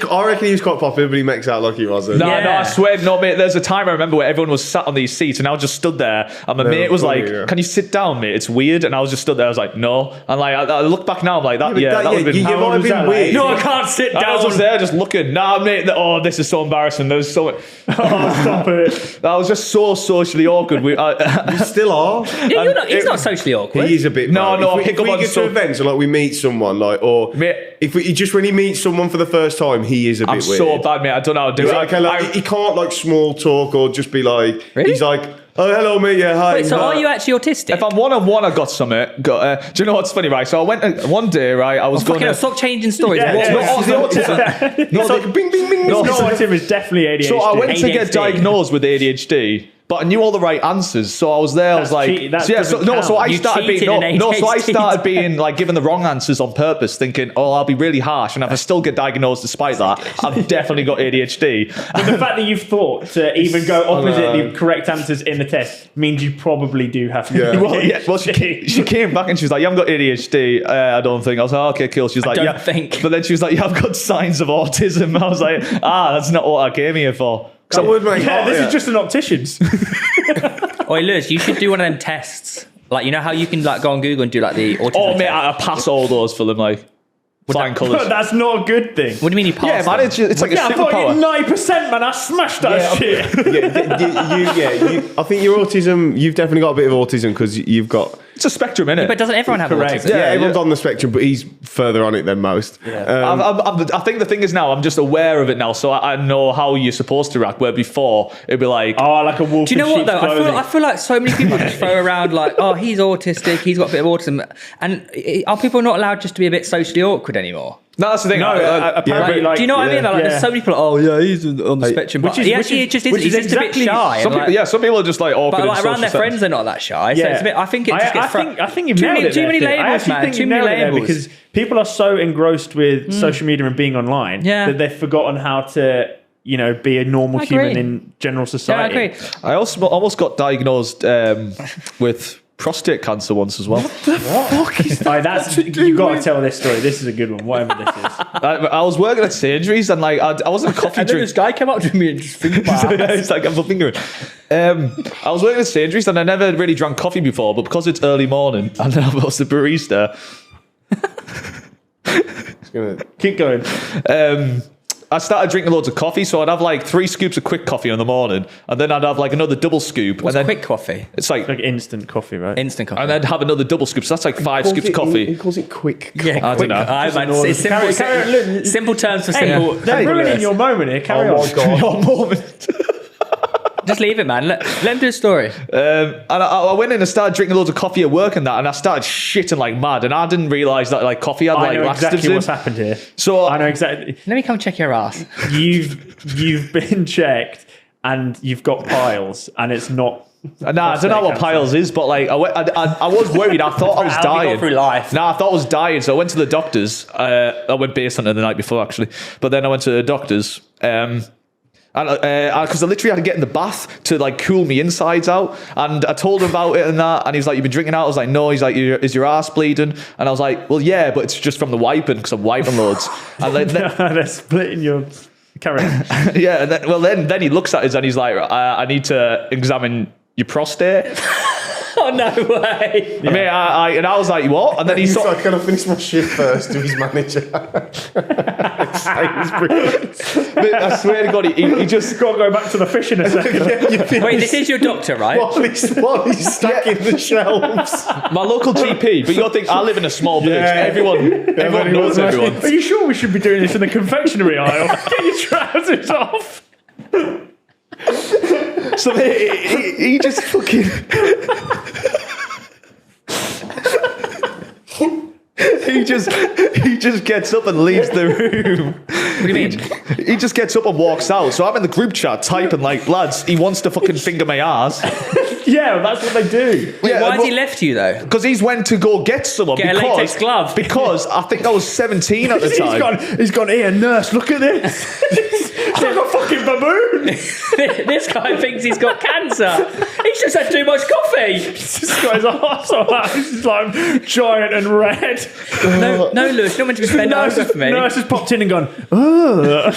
[SPEAKER 3] quite popular, but he makes out like he wasn't.
[SPEAKER 2] No, I swear, no, mate. There's a time I remember where everyone was sat on these seats, and I was just stood there, and my mate was like, "Can you sit down, mate? It's weird." And I was just stood there. I was like, "No." And like, I look back now, I'm like, "That would have been."
[SPEAKER 3] You might have been weird.
[SPEAKER 4] No, I can't sit down.
[SPEAKER 2] I was just there, just looking. Nah, mate. This is so embarrassing. There's so.
[SPEAKER 1] Stop it.
[SPEAKER 2] I was just so socially awkward.
[SPEAKER 3] You still are.
[SPEAKER 4] Yeah, he's not socially awkward.
[SPEAKER 3] He is a bit.
[SPEAKER 2] No,
[SPEAKER 3] bro.
[SPEAKER 2] I pick
[SPEAKER 3] if
[SPEAKER 2] up
[SPEAKER 3] we
[SPEAKER 2] on
[SPEAKER 3] get to events and like we meet someone, like, or if we just when he meets someone for the first time, he is a bit weird.
[SPEAKER 2] I'm so bad, mate. I don't know how to do it.
[SPEAKER 3] He can't like small talk or just be like.
[SPEAKER 4] Really?
[SPEAKER 3] He's like, oh hello mate, yeah hi.
[SPEAKER 4] Wait, so are you actually autistic?
[SPEAKER 2] If I'm one-on-one, I got something. Do you know what's funny, right? So I went one day, right? I was going to...
[SPEAKER 4] Stop changing stories.
[SPEAKER 3] It's like bing bing bing.
[SPEAKER 1] No, autism is definitely ADHD.
[SPEAKER 2] So I went to get diagnosed with ADHD. But I knew all the right answers, so I was there. I was like, so I started being like given the wrong answers on purpose, thinking, oh, I'll be really harsh, and if I still get diagnosed despite that, I've definitely got ADHD.
[SPEAKER 1] But the fact that you've thought to even go opposite the correct answers in the test means you probably do have.
[SPEAKER 2] Well, she came back and she was like, you haven't got ADHD, I don't think. I was like, okay, cool. She's like, yeah,
[SPEAKER 4] think.
[SPEAKER 2] But then she was like, I've got signs of autism. I was like, that's not what I came here for.
[SPEAKER 1] This is just an optician's.
[SPEAKER 4] Oi, Lewis, you should do one of them tests. Like, you know how you can like go on Google and do like the autism
[SPEAKER 2] Oh, mate,
[SPEAKER 4] test?
[SPEAKER 2] I pass all those for them, like flying colours.
[SPEAKER 1] That's not a good thing.
[SPEAKER 4] What do you mean you pass?
[SPEAKER 2] Yeah, man, it's like a
[SPEAKER 1] I thought
[SPEAKER 2] superpower.
[SPEAKER 1] you 9%, man. I smashed that shit.
[SPEAKER 3] I think your autism. You've definitely got a bit of autism because you've got.
[SPEAKER 2] It's a spectrum, innit?
[SPEAKER 4] But doesn't everyone have autism?
[SPEAKER 3] Yeah, everyone's on the spectrum, but he's further on it than most.
[SPEAKER 2] I think the thing is now I'm just aware of it now, so I know how you're supposed to react. Where before it'd be like,
[SPEAKER 1] oh, like a wolf.
[SPEAKER 4] Do you know
[SPEAKER 1] in
[SPEAKER 4] what though?
[SPEAKER 1] sheep's clothing.
[SPEAKER 4] I feel like so many people just throw around like, oh, he's autistic, he's got a bit of autism, and are people not allowed just to be a bit socially awkward anymore?
[SPEAKER 2] No, that's the thing.
[SPEAKER 1] Apparently,
[SPEAKER 4] do you know what I mean? Like, there's so many people. Like, oh yeah, he's on the spectrum, but he actually just isn't. He's just a bit shy.
[SPEAKER 2] Some people are just like awkward.
[SPEAKER 4] But like around their friends, they're not that shy. So it's a bit. I think it just gets.
[SPEAKER 1] I think you've nailed it.
[SPEAKER 4] Too many labels, man. Too many labels.
[SPEAKER 1] Because people are so engrossed with social media and being online that they've forgotten how to, be a normal human in general society.
[SPEAKER 4] Yeah, I agree.
[SPEAKER 2] I also almost got diagnosed with prostate cancer once as well.
[SPEAKER 3] What the fuck is that?
[SPEAKER 1] You got to tell this story. This is a good one, whatever this is.
[SPEAKER 2] I was working at Sainsbury's and like I wasn't a coffee
[SPEAKER 4] And then this guy came up to me and just fingered my ass.
[SPEAKER 2] It's like I'm fingering. I was working at Sainsbury's and I never really drank coffee before, but because it's early morning and I was the barista.
[SPEAKER 1] Keep going.
[SPEAKER 2] I started drinking loads of coffee, so I'd have like 3 scoops of quick coffee in the morning, and then I'd have like another double scoop.
[SPEAKER 4] What's
[SPEAKER 2] and then
[SPEAKER 4] quick coffee?
[SPEAKER 2] It's like
[SPEAKER 1] instant coffee, right?
[SPEAKER 4] Instant coffee.
[SPEAKER 2] And then have another double scoop. So that's like 5 scoops of coffee.
[SPEAKER 3] He calls it quick.
[SPEAKER 4] Yeah,
[SPEAKER 2] I don't know.
[SPEAKER 4] It's simple terms for simple.
[SPEAKER 1] They're ruining your moment here. Carry on.
[SPEAKER 3] Oh my god.
[SPEAKER 2] Your moment.
[SPEAKER 4] Just leave it, man. Let him do a story.
[SPEAKER 2] And I went in and started drinking loads of coffee at work and that, and I started shitting like mad, and I didn't realise that like coffee had like
[SPEAKER 1] I know
[SPEAKER 2] laxatives
[SPEAKER 1] exactly
[SPEAKER 2] in.
[SPEAKER 1] what's happened here.
[SPEAKER 2] So
[SPEAKER 1] I know exactly.
[SPEAKER 4] Let me come check your ass.
[SPEAKER 1] You've been checked and you've got piles, and it's not.
[SPEAKER 2] I don't know what piles is, but like I was worried. I thought I was dying.
[SPEAKER 4] Go through life.
[SPEAKER 2] I thought I was dying, so I went to the doctors. I went base hunting the night before actually, but then I went to the doctors. Because I literally had to get in the bath to like cool me insides out, and I told him about it and that, and he's like, "You've been drinking out?" I was like, "No." He's like, "Is your ass bleeding?" And I was like, "Well, yeah, but it's just from the wiping because I'm wiping loads." And
[SPEAKER 1] they're splitting your. Carry on.
[SPEAKER 2] Yeah. And then he looks at us and he's like, "I need to examine your prostate."
[SPEAKER 4] Oh, no way.
[SPEAKER 2] I mean, I was like, what? And then
[SPEAKER 3] He's like, can I finish my shift first to his manager?
[SPEAKER 2] But I swear to God, he just
[SPEAKER 1] got to go back to the fish in a second.
[SPEAKER 4] Wait, this is your doctor, right?
[SPEAKER 3] While he's stacking the shelves.
[SPEAKER 2] my local GP. But you got to think, I live in a small village. Everyone knows everyone.
[SPEAKER 1] Are you sure we should be doing this in the confectionery aisle? Get your trousers off.
[SPEAKER 2] So he just fucking. He just gets up and leaves the room.
[SPEAKER 4] What do you mean?
[SPEAKER 2] He just gets up and walks out. So I'm in the group chat typing like, lads, he wants to fucking finger my ass.
[SPEAKER 1] Yeah, that's what they do.
[SPEAKER 4] Wait, why has he left you though?
[SPEAKER 2] Because he's went to go get someone.
[SPEAKER 4] Get a latex glove.
[SPEAKER 2] Because I think I was 17 at the time.
[SPEAKER 1] He's gone, here, nurse, look at this. It's like a fucking baboon.
[SPEAKER 4] This guy thinks he's got cancer. He's just had too much coffee.
[SPEAKER 1] He's just got his arse on that. He's like giant and red.
[SPEAKER 4] No, Lewis, you're not meant to be bending over for me.
[SPEAKER 1] Nurse has popped in and gone, oh.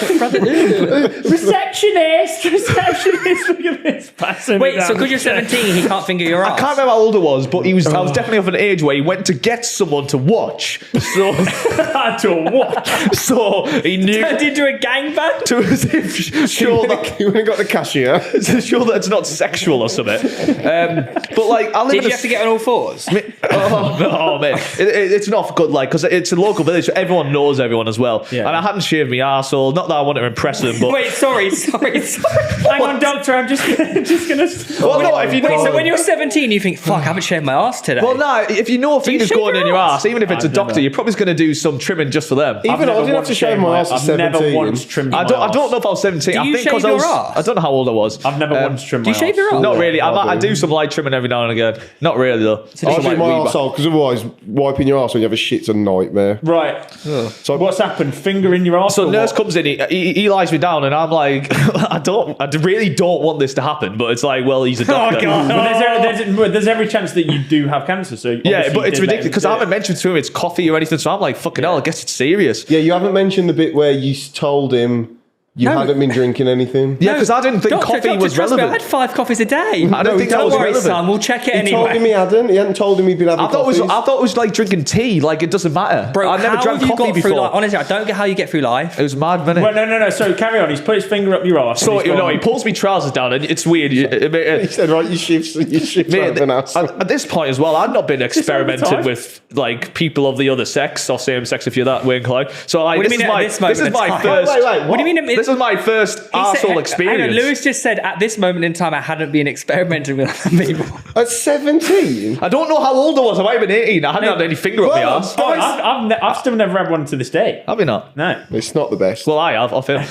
[SPEAKER 1] Receptionist, look at this.
[SPEAKER 4] Wait, so because you're 17, he can't finger your ass?
[SPEAKER 2] I can't remember how old I was, but I was definitely of an age where he went to get someone to watch. So
[SPEAKER 1] to watch.
[SPEAKER 2] So he knew.
[SPEAKER 4] Turned into a gangbang?
[SPEAKER 2] To as if sure that
[SPEAKER 3] You went got the cashier.
[SPEAKER 2] to sure that it's not sexual or something. But like, I live
[SPEAKER 4] Did
[SPEAKER 2] in
[SPEAKER 4] you have to get on all fours?
[SPEAKER 2] Oh man, it's not good. Like, because it's a local village, so everyone knows everyone as well.
[SPEAKER 1] Yeah.
[SPEAKER 2] And I hadn't shaved my arsehole. Not that I want to impress them, but
[SPEAKER 4] Wait, sorry.
[SPEAKER 1] Hang on, doctor, I'm just gonna.
[SPEAKER 2] well, no, if you
[SPEAKER 4] Wait,
[SPEAKER 2] know.
[SPEAKER 4] so when you're 17, you think, fuck, I haven't shaved my ass today.
[SPEAKER 2] Well, no, if you know a finger's
[SPEAKER 4] shave
[SPEAKER 2] going
[SPEAKER 4] your
[SPEAKER 2] in your
[SPEAKER 4] ass?
[SPEAKER 2] ass, even if it's a
[SPEAKER 1] I've
[SPEAKER 2] doctor,
[SPEAKER 1] never.
[SPEAKER 2] you're probably going to do some trimming just for them.
[SPEAKER 3] Even I didn't have to shave my ass at
[SPEAKER 1] I've
[SPEAKER 3] 17.
[SPEAKER 1] never once trimmed my
[SPEAKER 2] I don't know if I was 17.
[SPEAKER 4] Do
[SPEAKER 2] I
[SPEAKER 4] you
[SPEAKER 2] think 'cause
[SPEAKER 4] shave
[SPEAKER 2] I was.
[SPEAKER 4] your ass?
[SPEAKER 2] I don't know how old I was.
[SPEAKER 1] I've never once trimmed my
[SPEAKER 4] Do you shave
[SPEAKER 1] arse.
[SPEAKER 4] your ass?
[SPEAKER 2] Not really.
[SPEAKER 3] I
[SPEAKER 2] I
[SPEAKER 3] do.
[SPEAKER 2] do some light trimming every now and again. Not really though.
[SPEAKER 3] I do my arsehole because otherwise wiping your arse when you have a shit's a nightmare.
[SPEAKER 1] Right.
[SPEAKER 3] So
[SPEAKER 1] What's happened? Finger in your arse?
[SPEAKER 2] So
[SPEAKER 1] or
[SPEAKER 2] nurse
[SPEAKER 1] what?
[SPEAKER 2] comes in, he lies me down, and I'm like, I really don't want this to happen, but it's like, well, he's a doctor.
[SPEAKER 1] Oh god! Well, there's every chance that you do have cancer. So
[SPEAKER 2] Yeah,
[SPEAKER 1] obviously
[SPEAKER 2] but it's
[SPEAKER 1] you did let
[SPEAKER 2] ridiculous
[SPEAKER 1] him
[SPEAKER 2] because
[SPEAKER 1] do
[SPEAKER 2] I
[SPEAKER 1] it.
[SPEAKER 2] haven't mentioned to him it's coffee or anything, so I'm like, fucking hell, I guess it's serious.
[SPEAKER 3] Yeah, you haven't mentioned the bit where you told him you
[SPEAKER 4] No.
[SPEAKER 3] hadn't been drinking anything.
[SPEAKER 2] Yeah, because I didn't think
[SPEAKER 4] Doctor,
[SPEAKER 2] coffee was
[SPEAKER 4] trust me, I
[SPEAKER 2] relevant.
[SPEAKER 4] had 5 coffees a day.
[SPEAKER 2] I don't
[SPEAKER 3] No,
[SPEAKER 2] think that
[SPEAKER 4] Don't
[SPEAKER 2] was
[SPEAKER 4] worry,
[SPEAKER 2] relevant.
[SPEAKER 4] son, we'll check it
[SPEAKER 3] He told him he
[SPEAKER 4] anyway.
[SPEAKER 3] hadn't. He hadn't told him he'd been having
[SPEAKER 2] I thought
[SPEAKER 3] coffees.
[SPEAKER 2] it was like drinking tea. Like it doesn't matter.
[SPEAKER 4] Bro,
[SPEAKER 2] I never
[SPEAKER 4] how
[SPEAKER 2] drank
[SPEAKER 4] have you
[SPEAKER 2] coffee
[SPEAKER 4] got
[SPEAKER 2] before.
[SPEAKER 4] through life? Honestly, I don't get how you get through life.
[SPEAKER 2] It was mad, man.
[SPEAKER 1] Well, no. So carry on. He's put his finger up your arse.
[SPEAKER 2] So
[SPEAKER 1] and he's gone,
[SPEAKER 2] he pulls me trousers down, and it's weird.
[SPEAKER 3] He said, right, you shift something else.
[SPEAKER 2] At this point as well, I'd not been experimenting
[SPEAKER 1] time.
[SPEAKER 2] with like people of the other sex or same sex if you're that way inclined. So like,
[SPEAKER 4] What do you mean at this moment
[SPEAKER 2] this is
[SPEAKER 4] in
[SPEAKER 2] my
[SPEAKER 4] time?
[SPEAKER 2] first.
[SPEAKER 3] Wait,
[SPEAKER 4] What do you mean?
[SPEAKER 2] This is my first arsehole experience.
[SPEAKER 4] Hang on, Lewis just said at this moment in time I hadn't been experimenting with other people.
[SPEAKER 3] At 17?
[SPEAKER 2] I don't know how old I was. I might have been 18. I hadn't had any finger up my
[SPEAKER 3] Well,
[SPEAKER 2] arse.
[SPEAKER 1] Oh, I've still never had one to this day.
[SPEAKER 2] Have you not?
[SPEAKER 1] No.
[SPEAKER 3] It's not the best.
[SPEAKER 2] Well, I have. Off him.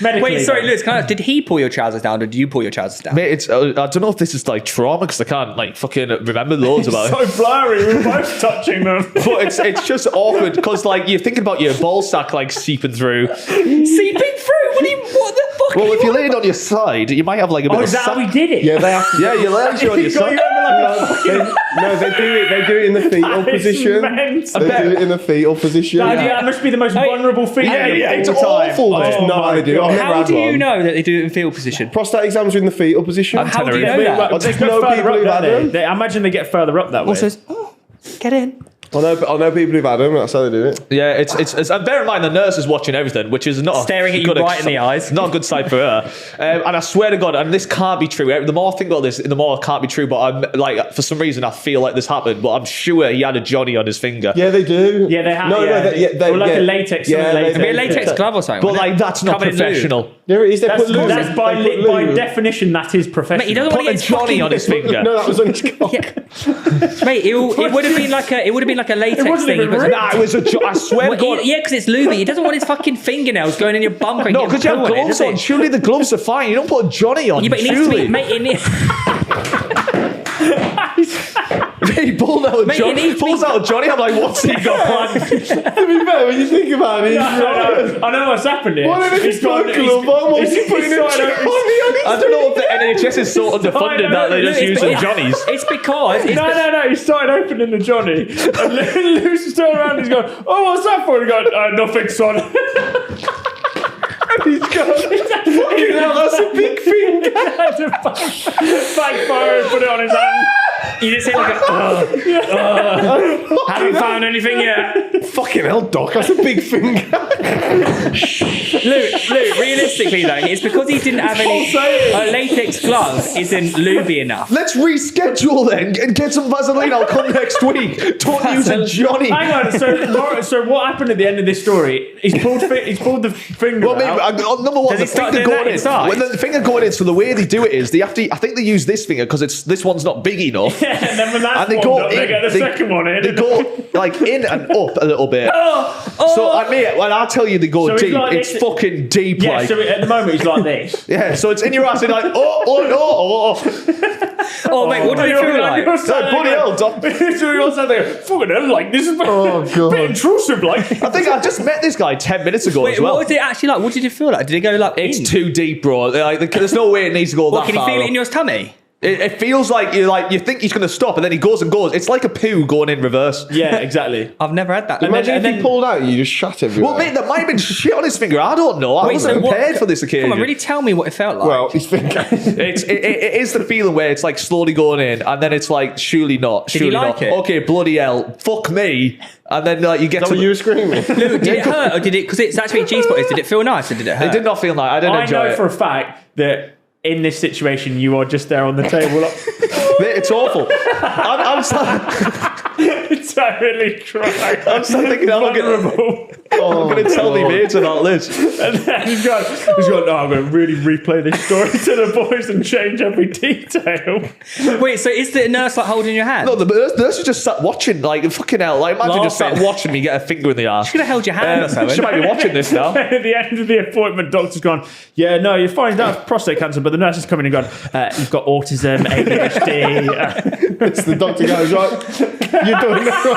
[SPEAKER 1] Medically,
[SPEAKER 4] Wait, sorry,
[SPEAKER 1] though.
[SPEAKER 4] Lewis, did he pull your trousers down or did you pull your trousers down?
[SPEAKER 2] Mate, it's. I don't know if this is like trauma because I can't like fucking remember loads about it.
[SPEAKER 1] So blurry. We're both touching them.
[SPEAKER 2] But it's just awkward because like you're thinking about your ball sack like seeping through.
[SPEAKER 4] Seeping through? What the fuck?
[SPEAKER 2] Well,
[SPEAKER 4] are
[SPEAKER 2] if
[SPEAKER 4] you
[SPEAKER 2] you're
[SPEAKER 4] on
[SPEAKER 2] laying on your side, you might have like a bit
[SPEAKER 1] Oh,
[SPEAKER 2] of
[SPEAKER 1] is that how
[SPEAKER 2] sack.
[SPEAKER 1] we did it?
[SPEAKER 3] Yeah, they have to.
[SPEAKER 2] Yeah, your legs are on your side.
[SPEAKER 3] They do it in the fetal
[SPEAKER 1] That is
[SPEAKER 3] position.
[SPEAKER 1] mental.
[SPEAKER 3] They do it in the fetal position.
[SPEAKER 1] That must be the most vulnerable feeling.
[SPEAKER 2] Yeah,
[SPEAKER 1] of
[SPEAKER 2] it's
[SPEAKER 1] all time.
[SPEAKER 2] awful.
[SPEAKER 3] It's
[SPEAKER 1] Oh
[SPEAKER 3] not
[SPEAKER 1] my
[SPEAKER 3] how they do it.
[SPEAKER 1] God.
[SPEAKER 3] I've never
[SPEAKER 4] How
[SPEAKER 3] had
[SPEAKER 4] do you
[SPEAKER 3] one.
[SPEAKER 4] know that they do it in fetal position?
[SPEAKER 3] Prostate exams are in the fetal position.
[SPEAKER 4] How do you
[SPEAKER 2] Tenerife.
[SPEAKER 4] know that?
[SPEAKER 1] Well,
[SPEAKER 3] just
[SPEAKER 1] they
[SPEAKER 3] know
[SPEAKER 1] go further
[SPEAKER 3] people
[SPEAKER 1] up,
[SPEAKER 3] who've
[SPEAKER 1] don't
[SPEAKER 3] had
[SPEAKER 1] they?
[SPEAKER 3] them.
[SPEAKER 1] I imagine they get further up that way.
[SPEAKER 4] Also, get in.
[SPEAKER 3] I know people who've had them. That's how they do it.
[SPEAKER 2] Yeah, it's and bear in mind the nurse is watching everything, which is not
[SPEAKER 4] Staring
[SPEAKER 2] a
[SPEAKER 4] at you
[SPEAKER 2] good
[SPEAKER 4] right in the eyes.
[SPEAKER 2] Not a good sight for her. And I swear to God, and this can't be true. The more I think about this, the more it can't be true. But I'm like, for some reason, I feel like this happened. But I'm sure he had a Johnny on his finger.
[SPEAKER 3] Yeah, they do.
[SPEAKER 1] Yeah, they have.
[SPEAKER 3] No,
[SPEAKER 1] yeah.
[SPEAKER 3] they
[SPEAKER 1] Or like a latex.
[SPEAKER 3] Yeah,
[SPEAKER 1] something latex.
[SPEAKER 4] Maybe a latex glove or something.
[SPEAKER 2] But
[SPEAKER 4] wasn't
[SPEAKER 2] like,
[SPEAKER 4] it?
[SPEAKER 2] that's not
[SPEAKER 4] Covered in lube.
[SPEAKER 2] professional.
[SPEAKER 3] There it is. They
[SPEAKER 1] That's,
[SPEAKER 3] put lube.
[SPEAKER 1] that's by
[SPEAKER 3] They put lube.
[SPEAKER 1] definition, that is professional.
[SPEAKER 4] Mate, he doesn't
[SPEAKER 2] Put
[SPEAKER 4] want
[SPEAKER 2] a
[SPEAKER 4] to get his
[SPEAKER 2] Johnny
[SPEAKER 4] fucking
[SPEAKER 2] on his finger.
[SPEAKER 3] No, that was on his cock.
[SPEAKER 4] Mate, it would have been like a latex
[SPEAKER 1] wasn't
[SPEAKER 4] thing.
[SPEAKER 1] even
[SPEAKER 4] He puts-
[SPEAKER 1] ripped.
[SPEAKER 2] Nah, it was I swear to God.
[SPEAKER 4] Yeah, because it's lubey. He doesn't want his fucking fingernails going in your bum crack.
[SPEAKER 2] No, because you have gloves on. Surely the gloves are fine. You don't put a Johnny on.
[SPEAKER 4] Yeah, but it needs to
[SPEAKER 2] surely.
[SPEAKER 4] be, mate.
[SPEAKER 2] He pulled out a
[SPEAKER 4] Mate,
[SPEAKER 2] Johnny.
[SPEAKER 4] it needs to
[SPEAKER 2] Pulls
[SPEAKER 4] be-
[SPEAKER 2] out a Johnny. I'm like, what's he got planned?
[SPEAKER 3] To be fair, when you think about it, he's right.
[SPEAKER 1] I know what's happened here.
[SPEAKER 3] What if he's
[SPEAKER 1] gone-
[SPEAKER 3] put a glove on? What's he putting a Johnny on his
[SPEAKER 2] I don't know if the NHS is so underfunded that they're just using Johnnies.
[SPEAKER 4] It's because
[SPEAKER 1] No. He started opening the Johnny. And Luce is turning around and he's going, oh, what's that for? And he goes, nothing, son.
[SPEAKER 3] He's gone. Fucking hell, that's a big finger.
[SPEAKER 1] Backfire and put it on his hand.
[SPEAKER 4] You didn't say like haven't found anything yet.
[SPEAKER 3] Fucking hell, Doc, that's a big finger.
[SPEAKER 4] Luke, realistically though, it's because he didn't have any latex gloves isn't lubey enough.
[SPEAKER 2] Let's reschedule then and get some Vaseline. I'll come next week. Don't use a Johnny.
[SPEAKER 1] Hang on. So what happened at the end of this story? He's pulled the finger out.
[SPEAKER 2] Number one, the finger going in. When the finger going in, so the way they do it is they have to. I think they use this finger because this one's not big enough.
[SPEAKER 1] Yeah, and then when that's
[SPEAKER 2] they go
[SPEAKER 1] up,
[SPEAKER 2] in,
[SPEAKER 1] they get the second one in.
[SPEAKER 2] They go like in and up a little bit. So I mean, when I tell you they go deep, like it's fucking deep.
[SPEAKER 1] Yeah.
[SPEAKER 2] Like.
[SPEAKER 1] So at the moment he's like this.
[SPEAKER 2] Yeah. So it's in your ass and like oh.
[SPEAKER 4] Oh mate, what do you feel like?
[SPEAKER 2] Bloody hell, Doc.
[SPEAKER 1] So you're sat there, fucking hell, like this is a bit intrusive. Like
[SPEAKER 2] I think I just met this guy 10 minutes ago.
[SPEAKER 4] Wait,
[SPEAKER 2] as well.
[SPEAKER 4] what was it actually like? What did you feel like? Did it go like?
[SPEAKER 2] It's too deep, bro. Like, there's no way it needs to go that far.
[SPEAKER 4] Can you feel it in your tummy?
[SPEAKER 2] It feels like you think he's going to stop, and then he goes and goes. It's like a poo going in reverse.
[SPEAKER 1] Yeah, exactly.
[SPEAKER 4] I've never had that.
[SPEAKER 3] Imagine if he pulled out, you just shut everywhere.
[SPEAKER 2] Well, mate, there might have been shit on his finger. I don't know. I wasn't prepared for this occasion.
[SPEAKER 4] Come on, really tell me what it felt like.
[SPEAKER 3] Well, his finger.
[SPEAKER 2] It is the feeling where it's like slowly going in, and then it's like surely not.
[SPEAKER 4] Did you like it?
[SPEAKER 2] Okay, bloody hell, fuck me. And then like you get to
[SPEAKER 3] you were screaming.
[SPEAKER 4] Luke, did it hurt or did it? Because it's actually G-spot. Did it feel nice or did it hurt?
[SPEAKER 2] It did not feel nice. I didn't enjoy it.
[SPEAKER 1] I know for a fact that in this situation you are just there on the table. Like,
[SPEAKER 2] it's awful. I'm
[SPEAKER 1] totally crying.
[SPEAKER 2] I'm still thinking I'm going to tell me mates about this.
[SPEAKER 1] And then he's gone, no, I'm going to really replay this story to the boys and change every detail.
[SPEAKER 4] Wait, so is the nurse like holding your hand?
[SPEAKER 2] No, the nurse just sat watching, like fucking hell. Like imagine just sat watching me get a finger in the ass.
[SPEAKER 4] She could have held your hand or something.
[SPEAKER 2] She might be watching this now.
[SPEAKER 1] At the end of the appointment, doctor's gone, yeah, no, you're fine, that's prostate cancer, but the nurse has come in and gone, you've got autism, ADHD.
[SPEAKER 3] It's the doctor goes, right, you're doing that wrong.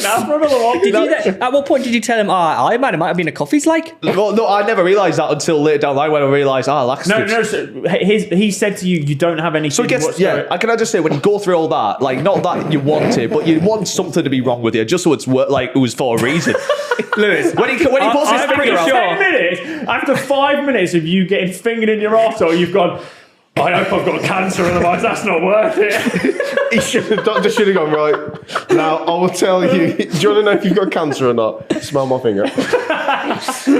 [SPEAKER 1] Now for another one.
[SPEAKER 4] At what point did you tell him, it might have been a coffee's like?
[SPEAKER 2] Well, no, I never realised that until later down the line when I realised, laxatives.
[SPEAKER 1] No, so he said to you, you don't have anything.
[SPEAKER 2] So can I just say, when you go through all that, like, not that you want it, but you want something to be wrong with you, just so it's like it was for a reason. Lewis, when he puts his finger out.
[SPEAKER 1] 10 minutes, after 5 minutes of you getting fingered in your arsehole, you've gone, I hope I've got cancer, otherwise that's not worth it.
[SPEAKER 3] Doctor should have gone, right, now I will tell you, do you want to know if you've got cancer or not? Smell my finger.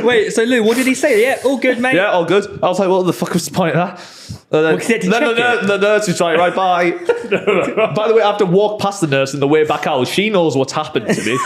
[SPEAKER 4] Wait, so Lou, what did he say? Yeah, all good, mate?
[SPEAKER 2] Yeah, all good. I was like, what the fuck was the point of that? Then the nurse is like, right, bye. By the way, I have to walk past the nurse on the way back out. She knows what's happened to me,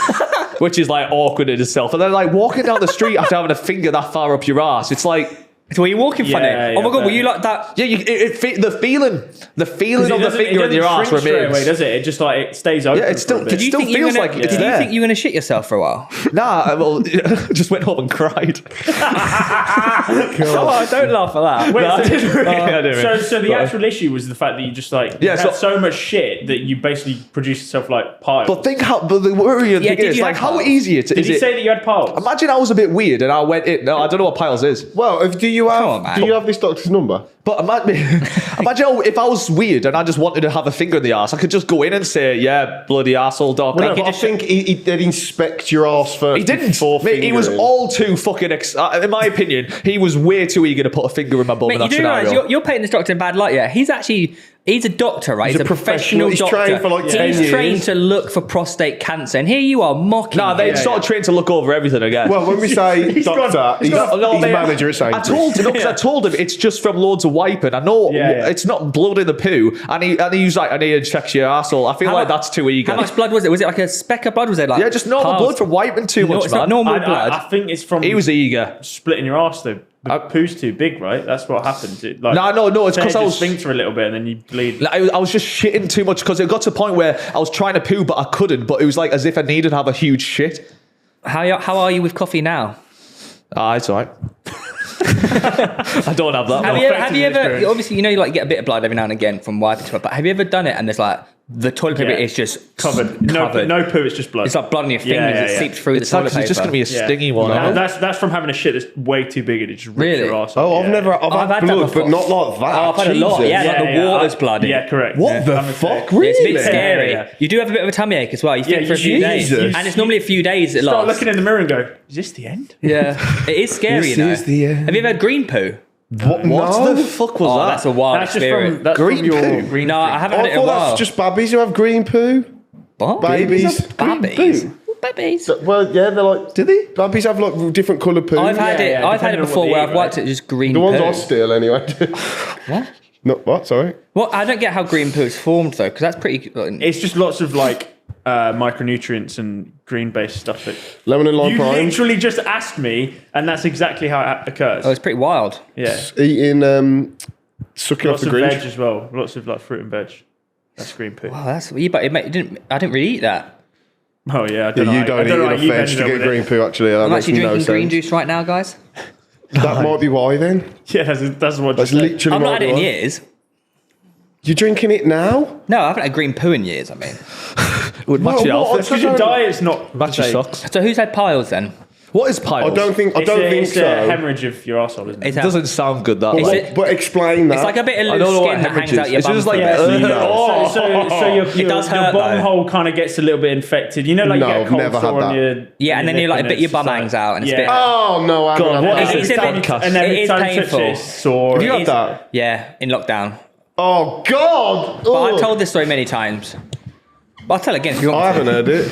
[SPEAKER 2] which is like awkward in itself. And then like walking down the street after having a finger that far up your ass, it's like,
[SPEAKER 4] so were you walking funny? Oh my god, were you like that?
[SPEAKER 2] Yeah, the feeling of the finger in your ass remains.
[SPEAKER 1] Away, does it? It just like it stays open.
[SPEAKER 2] Yeah, it still feels like it's there.
[SPEAKER 4] Did you think you were going to shit yourself for a while?
[SPEAKER 2] Nah, well, just went home and cried.
[SPEAKER 4] I don't laugh at that.
[SPEAKER 1] Wait,
[SPEAKER 2] I didn't really.
[SPEAKER 1] So the actual issue was the fact that you just like had so much shit that you basically produced yourself like piles.
[SPEAKER 2] But the worrying thing is like how easy it is.
[SPEAKER 1] Did you say that you had piles?
[SPEAKER 2] Imagine I was a bit weird and I went in. No, I don't know what piles is.
[SPEAKER 3] Well, do you have this doctor's number?
[SPEAKER 2] But imagine if I was weird and I just wanted to have a finger in the arse, I could just go in and say, yeah, bloody arsehole doc.
[SPEAKER 3] Well, I think he did inspect your arse first.
[SPEAKER 2] He didn't. Mate, he was all too fucking... in my opinion, he was way too eager to put a finger in my bum in that scenario.
[SPEAKER 4] Realise you're painting this doctor in bad light, yeah? He's a doctor, right? He's a professional doctor.
[SPEAKER 3] He's trained for like 10 years.
[SPEAKER 4] He's trained to look for prostate cancer. And here you are mocking him.
[SPEAKER 2] They started trained to look over everything again.
[SPEAKER 3] Well, when we say doctor, he's manager at Sainsbury's.
[SPEAKER 2] I told him it's just from loads of wiping. I know it's not blood in the poo. And he was like, I need to check your arsehole. I feel like that's too eager.
[SPEAKER 4] How much blood was it? Was it like a speck of blood? Was it like...
[SPEAKER 2] Yeah, just normal blood from wiping too much,
[SPEAKER 4] it's
[SPEAKER 2] man.
[SPEAKER 4] not normal blood.
[SPEAKER 1] I think it's from...
[SPEAKER 2] He was eager.
[SPEAKER 1] Splitting your arse, though. The poo's too big, right? That's what happens. It's
[SPEAKER 2] because I was
[SPEAKER 1] sphincter a little bit and then you bleed.
[SPEAKER 2] I was just shitting too much because it got to a point where I was trying to poo but I couldn't. But it was like as if I needed to have a huge shit.
[SPEAKER 4] How are you with coffee now?
[SPEAKER 2] It's alright. I don't have that.
[SPEAKER 4] Have you ever? Obviously, you get a bit of blood every now and again from wiping stuff. But have you ever done it and there's like the toilet paper is just
[SPEAKER 1] covered? No poo. It's just blood.
[SPEAKER 4] It's like blood on your fingers. It seeps through the toilet paper.
[SPEAKER 2] It's just gonna be a stingy one.
[SPEAKER 1] No, that's from having a shit that's way too big and it just rips your arse.
[SPEAKER 3] Oh, I've had blood, but not like that.
[SPEAKER 4] I've had a lot. Yeah, like the water's blood.
[SPEAKER 1] Yeah, correct.
[SPEAKER 3] What the fuck? Really?
[SPEAKER 4] It's a bit scary. You do have a bit of a tummy ache as well. You think for a few days, and it's normally a few days it lasts.
[SPEAKER 1] Start looking in the mirror and go, is this the end?
[SPEAKER 4] Yeah, it is scary.
[SPEAKER 3] This is the end.
[SPEAKER 4] Have you ever had green poo?
[SPEAKER 3] What?
[SPEAKER 2] What
[SPEAKER 3] No.
[SPEAKER 2] the fuck was that?
[SPEAKER 4] That's a wild experience.
[SPEAKER 1] That's
[SPEAKER 2] Green
[SPEAKER 1] from your
[SPEAKER 2] poo.
[SPEAKER 1] green
[SPEAKER 4] No, I haven't had it
[SPEAKER 3] I
[SPEAKER 4] in a
[SPEAKER 3] thought
[SPEAKER 4] while.
[SPEAKER 3] that's just babbies who have green poo.
[SPEAKER 4] What?
[SPEAKER 3] Babies.
[SPEAKER 4] Babies. Babies.
[SPEAKER 3] Well, yeah, they're like.
[SPEAKER 2] Did they?
[SPEAKER 3] Babbies have like different colour poo.
[SPEAKER 4] I've had it.
[SPEAKER 1] yeah,
[SPEAKER 4] I've had it
[SPEAKER 1] depending on
[SPEAKER 4] before
[SPEAKER 1] what
[SPEAKER 4] where
[SPEAKER 1] they
[SPEAKER 4] I've
[SPEAKER 1] eat,
[SPEAKER 4] wiped it just green.
[SPEAKER 3] The ones
[SPEAKER 4] poo.
[SPEAKER 3] I steal anyway.
[SPEAKER 4] What?
[SPEAKER 3] No, what? Sorry.
[SPEAKER 4] Well, I don't get how green poo is formed though, because that's pretty.
[SPEAKER 1] It's just lots of like micronutrients and green-based stuff. That
[SPEAKER 3] Lemon and lime
[SPEAKER 1] you
[SPEAKER 3] prime.
[SPEAKER 1] literally just asked me, and that's exactly how it occurs.
[SPEAKER 4] Oh, it's pretty wild.
[SPEAKER 1] Yeah,
[SPEAKER 3] Eating, sucking
[SPEAKER 1] lots
[SPEAKER 3] off
[SPEAKER 1] of
[SPEAKER 3] the green.
[SPEAKER 1] veg as well. Lots of like fruit and veg. That's green poo.
[SPEAKER 4] Wow, that's. Yeah, but I didn't really eat that.
[SPEAKER 1] Oh yeah, I
[SPEAKER 3] Yeah,
[SPEAKER 1] don't know.
[SPEAKER 3] you
[SPEAKER 1] I
[SPEAKER 3] don't eat
[SPEAKER 1] know how
[SPEAKER 3] enough
[SPEAKER 1] you've
[SPEAKER 3] veg
[SPEAKER 1] ended
[SPEAKER 3] to
[SPEAKER 1] up
[SPEAKER 3] get
[SPEAKER 1] with
[SPEAKER 3] green
[SPEAKER 1] it.
[SPEAKER 3] poo, actually. That
[SPEAKER 4] I'm
[SPEAKER 3] makes
[SPEAKER 4] actually
[SPEAKER 3] no
[SPEAKER 4] drinking green
[SPEAKER 3] sense.
[SPEAKER 4] juice right now, guys.
[SPEAKER 3] That might be why then.
[SPEAKER 1] Yeah, that's what.
[SPEAKER 3] That's
[SPEAKER 1] just
[SPEAKER 3] literally
[SPEAKER 4] I've not
[SPEAKER 3] might
[SPEAKER 4] had
[SPEAKER 3] be
[SPEAKER 4] it in
[SPEAKER 3] why.
[SPEAKER 4] years.
[SPEAKER 3] You're drinking it now?
[SPEAKER 4] No, I haven't had green poo in years. I mean,
[SPEAKER 2] Would match
[SPEAKER 3] What-
[SPEAKER 2] your
[SPEAKER 3] what-
[SPEAKER 2] outfit.
[SPEAKER 1] Because your diet's not
[SPEAKER 2] Match your
[SPEAKER 1] say-
[SPEAKER 2] socks.
[SPEAKER 4] so who's had piles then?
[SPEAKER 2] What is piles?
[SPEAKER 3] I don't think
[SPEAKER 1] It's a
[SPEAKER 3] so.
[SPEAKER 1] hemorrhage of your arsehole, isn't it?
[SPEAKER 4] It's
[SPEAKER 2] It doesn't sound good, that.
[SPEAKER 4] Is
[SPEAKER 2] like.
[SPEAKER 4] it-
[SPEAKER 3] But explain that.
[SPEAKER 4] It's like a bit of
[SPEAKER 2] I don't
[SPEAKER 4] loose
[SPEAKER 2] know what
[SPEAKER 4] skin that
[SPEAKER 2] hemorrhage
[SPEAKER 4] hangs out
[SPEAKER 2] is.
[SPEAKER 4] your
[SPEAKER 2] It's
[SPEAKER 4] bum.
[SPEAKER 2] just like-
[SPEAKER 4] for a bit.
[SPEAKER 3] No.
[SPEAKER 1] So your
[SPEAKER 4] does hurt,
[SPEAKER 1] bum
[SPEAKER 4] though.
[SPEAKER 1] hole kind of gets a little bit infected. You know, like
[SPEAKER 3] No,
[SPEAKER 1] you get a
[SPEAKER 3] I've
[SPEAKER 1] cold
[SPEAKER 3] never
[SPEAKER 1] sore
[SPEAKER 3] had
[SPEAKER 1] on
[SPEAKER 3] that.
[SPEAKER 1] your
[SPEAKER 4] Yeah, and then you're like a bit your bum
[SPEAKER 1] hangs
[SPEAKER 4] hangs out and it's a bit.
[SPEAKER 3] Oh, no, I
[SPEAKER 2] God,
[SPEAKER 3] haven't
[SPEAKER 2] what
[SPEAKER 3] had
[SPEAKER 2] is
[SPEAKER 3] that.
[SPEAKER 4] It's a bit-
[SPEAKER 2] podcast?
[SPEAKER 1] And every
[SPEAKER 4] It is
[SPEAKER 1] time you touch
[SPEAKER 4] painful.
[SPEAKER 1] it, it's sore.
[SPEAKER 3] Have you had
[SPEAKER 4] It is-
[SPEAKER 3] that?
[SPEAKER 4] Yeah, in lockdown.
[SPEAKER 3] Oh, God.
[SPEAKER 4] But
[SPEAKER 3] Ugh.
[SPEAKER 4] I've told this story many times. But I'll tell it again if you want
[SPEAKER 3] I
[SPEAKER 4] me to.
[SPEAKER 3] haven't heard it.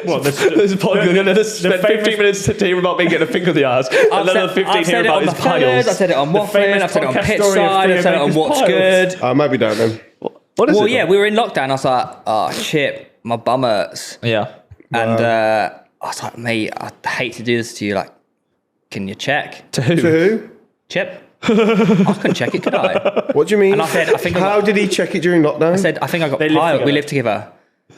[SPEAKER 1] What,
[SPEAKER 2] This is probably going to spend 15 minutes to hear about me getting a finger in the ass, and then 15
[SPEAKER 4] I've
[SPEAKER 2] hear
[SPEAKER 4] said it
[SPEAKER 2] about
[SPEAKER 4] on
[SPEAKER 2] his
[SPEAKER 4] the Feathers,
[SPEAKER 2] piles.
[SPEAKER 4] I've said it on Waffling,
[SPEAKER 1] famous
[SPEAKER 4] I've said it on
[SPEAKER 1] podcast
[SPEAKER 4] Pitch
[SPEAKER 1] story of
[SPEAKER 4] Side,
[SPEAKER 1] Theo
[SPEAKER 4] I've said it on
[SPEAKER 1] Baker's
[SPEAKER 4] What's
[SPEAKER 1] piles.
[SPEAKER 4] Good.
[SPEAKER 3] Maybe don't then.
[SPEAKER 2] What is
[SPEAKER 4] Well,
[SPEAKER 2] it?
[SPEAKER 4] yeah, we were in lockdown. I was like, oh, shit, my bum hurts.
[SPEAKER 2] Yeah.
[SPEAKER 4] And I was like, mate, I hate to do this to you. Like, can you check?
[SPEAKER 2] To who?
[SPEAKER 3] To who?
[SPEAKER 4] Chip? I couldn't check it, could I?
[SPEAKER 3] What do you mean?
[SPEAKER 4] And I said, I think I
[SPEAKER 3] How
[SPEAKER 4] got,
[SPEAKER 3] did he check it during lockdown?
[SPEAKER 4] I said, I think I got
[SPEAKER 1] They live
[SPEAKER 4] piles. We
[SPEAKER 1] together.
[SPEAKER 4] live together.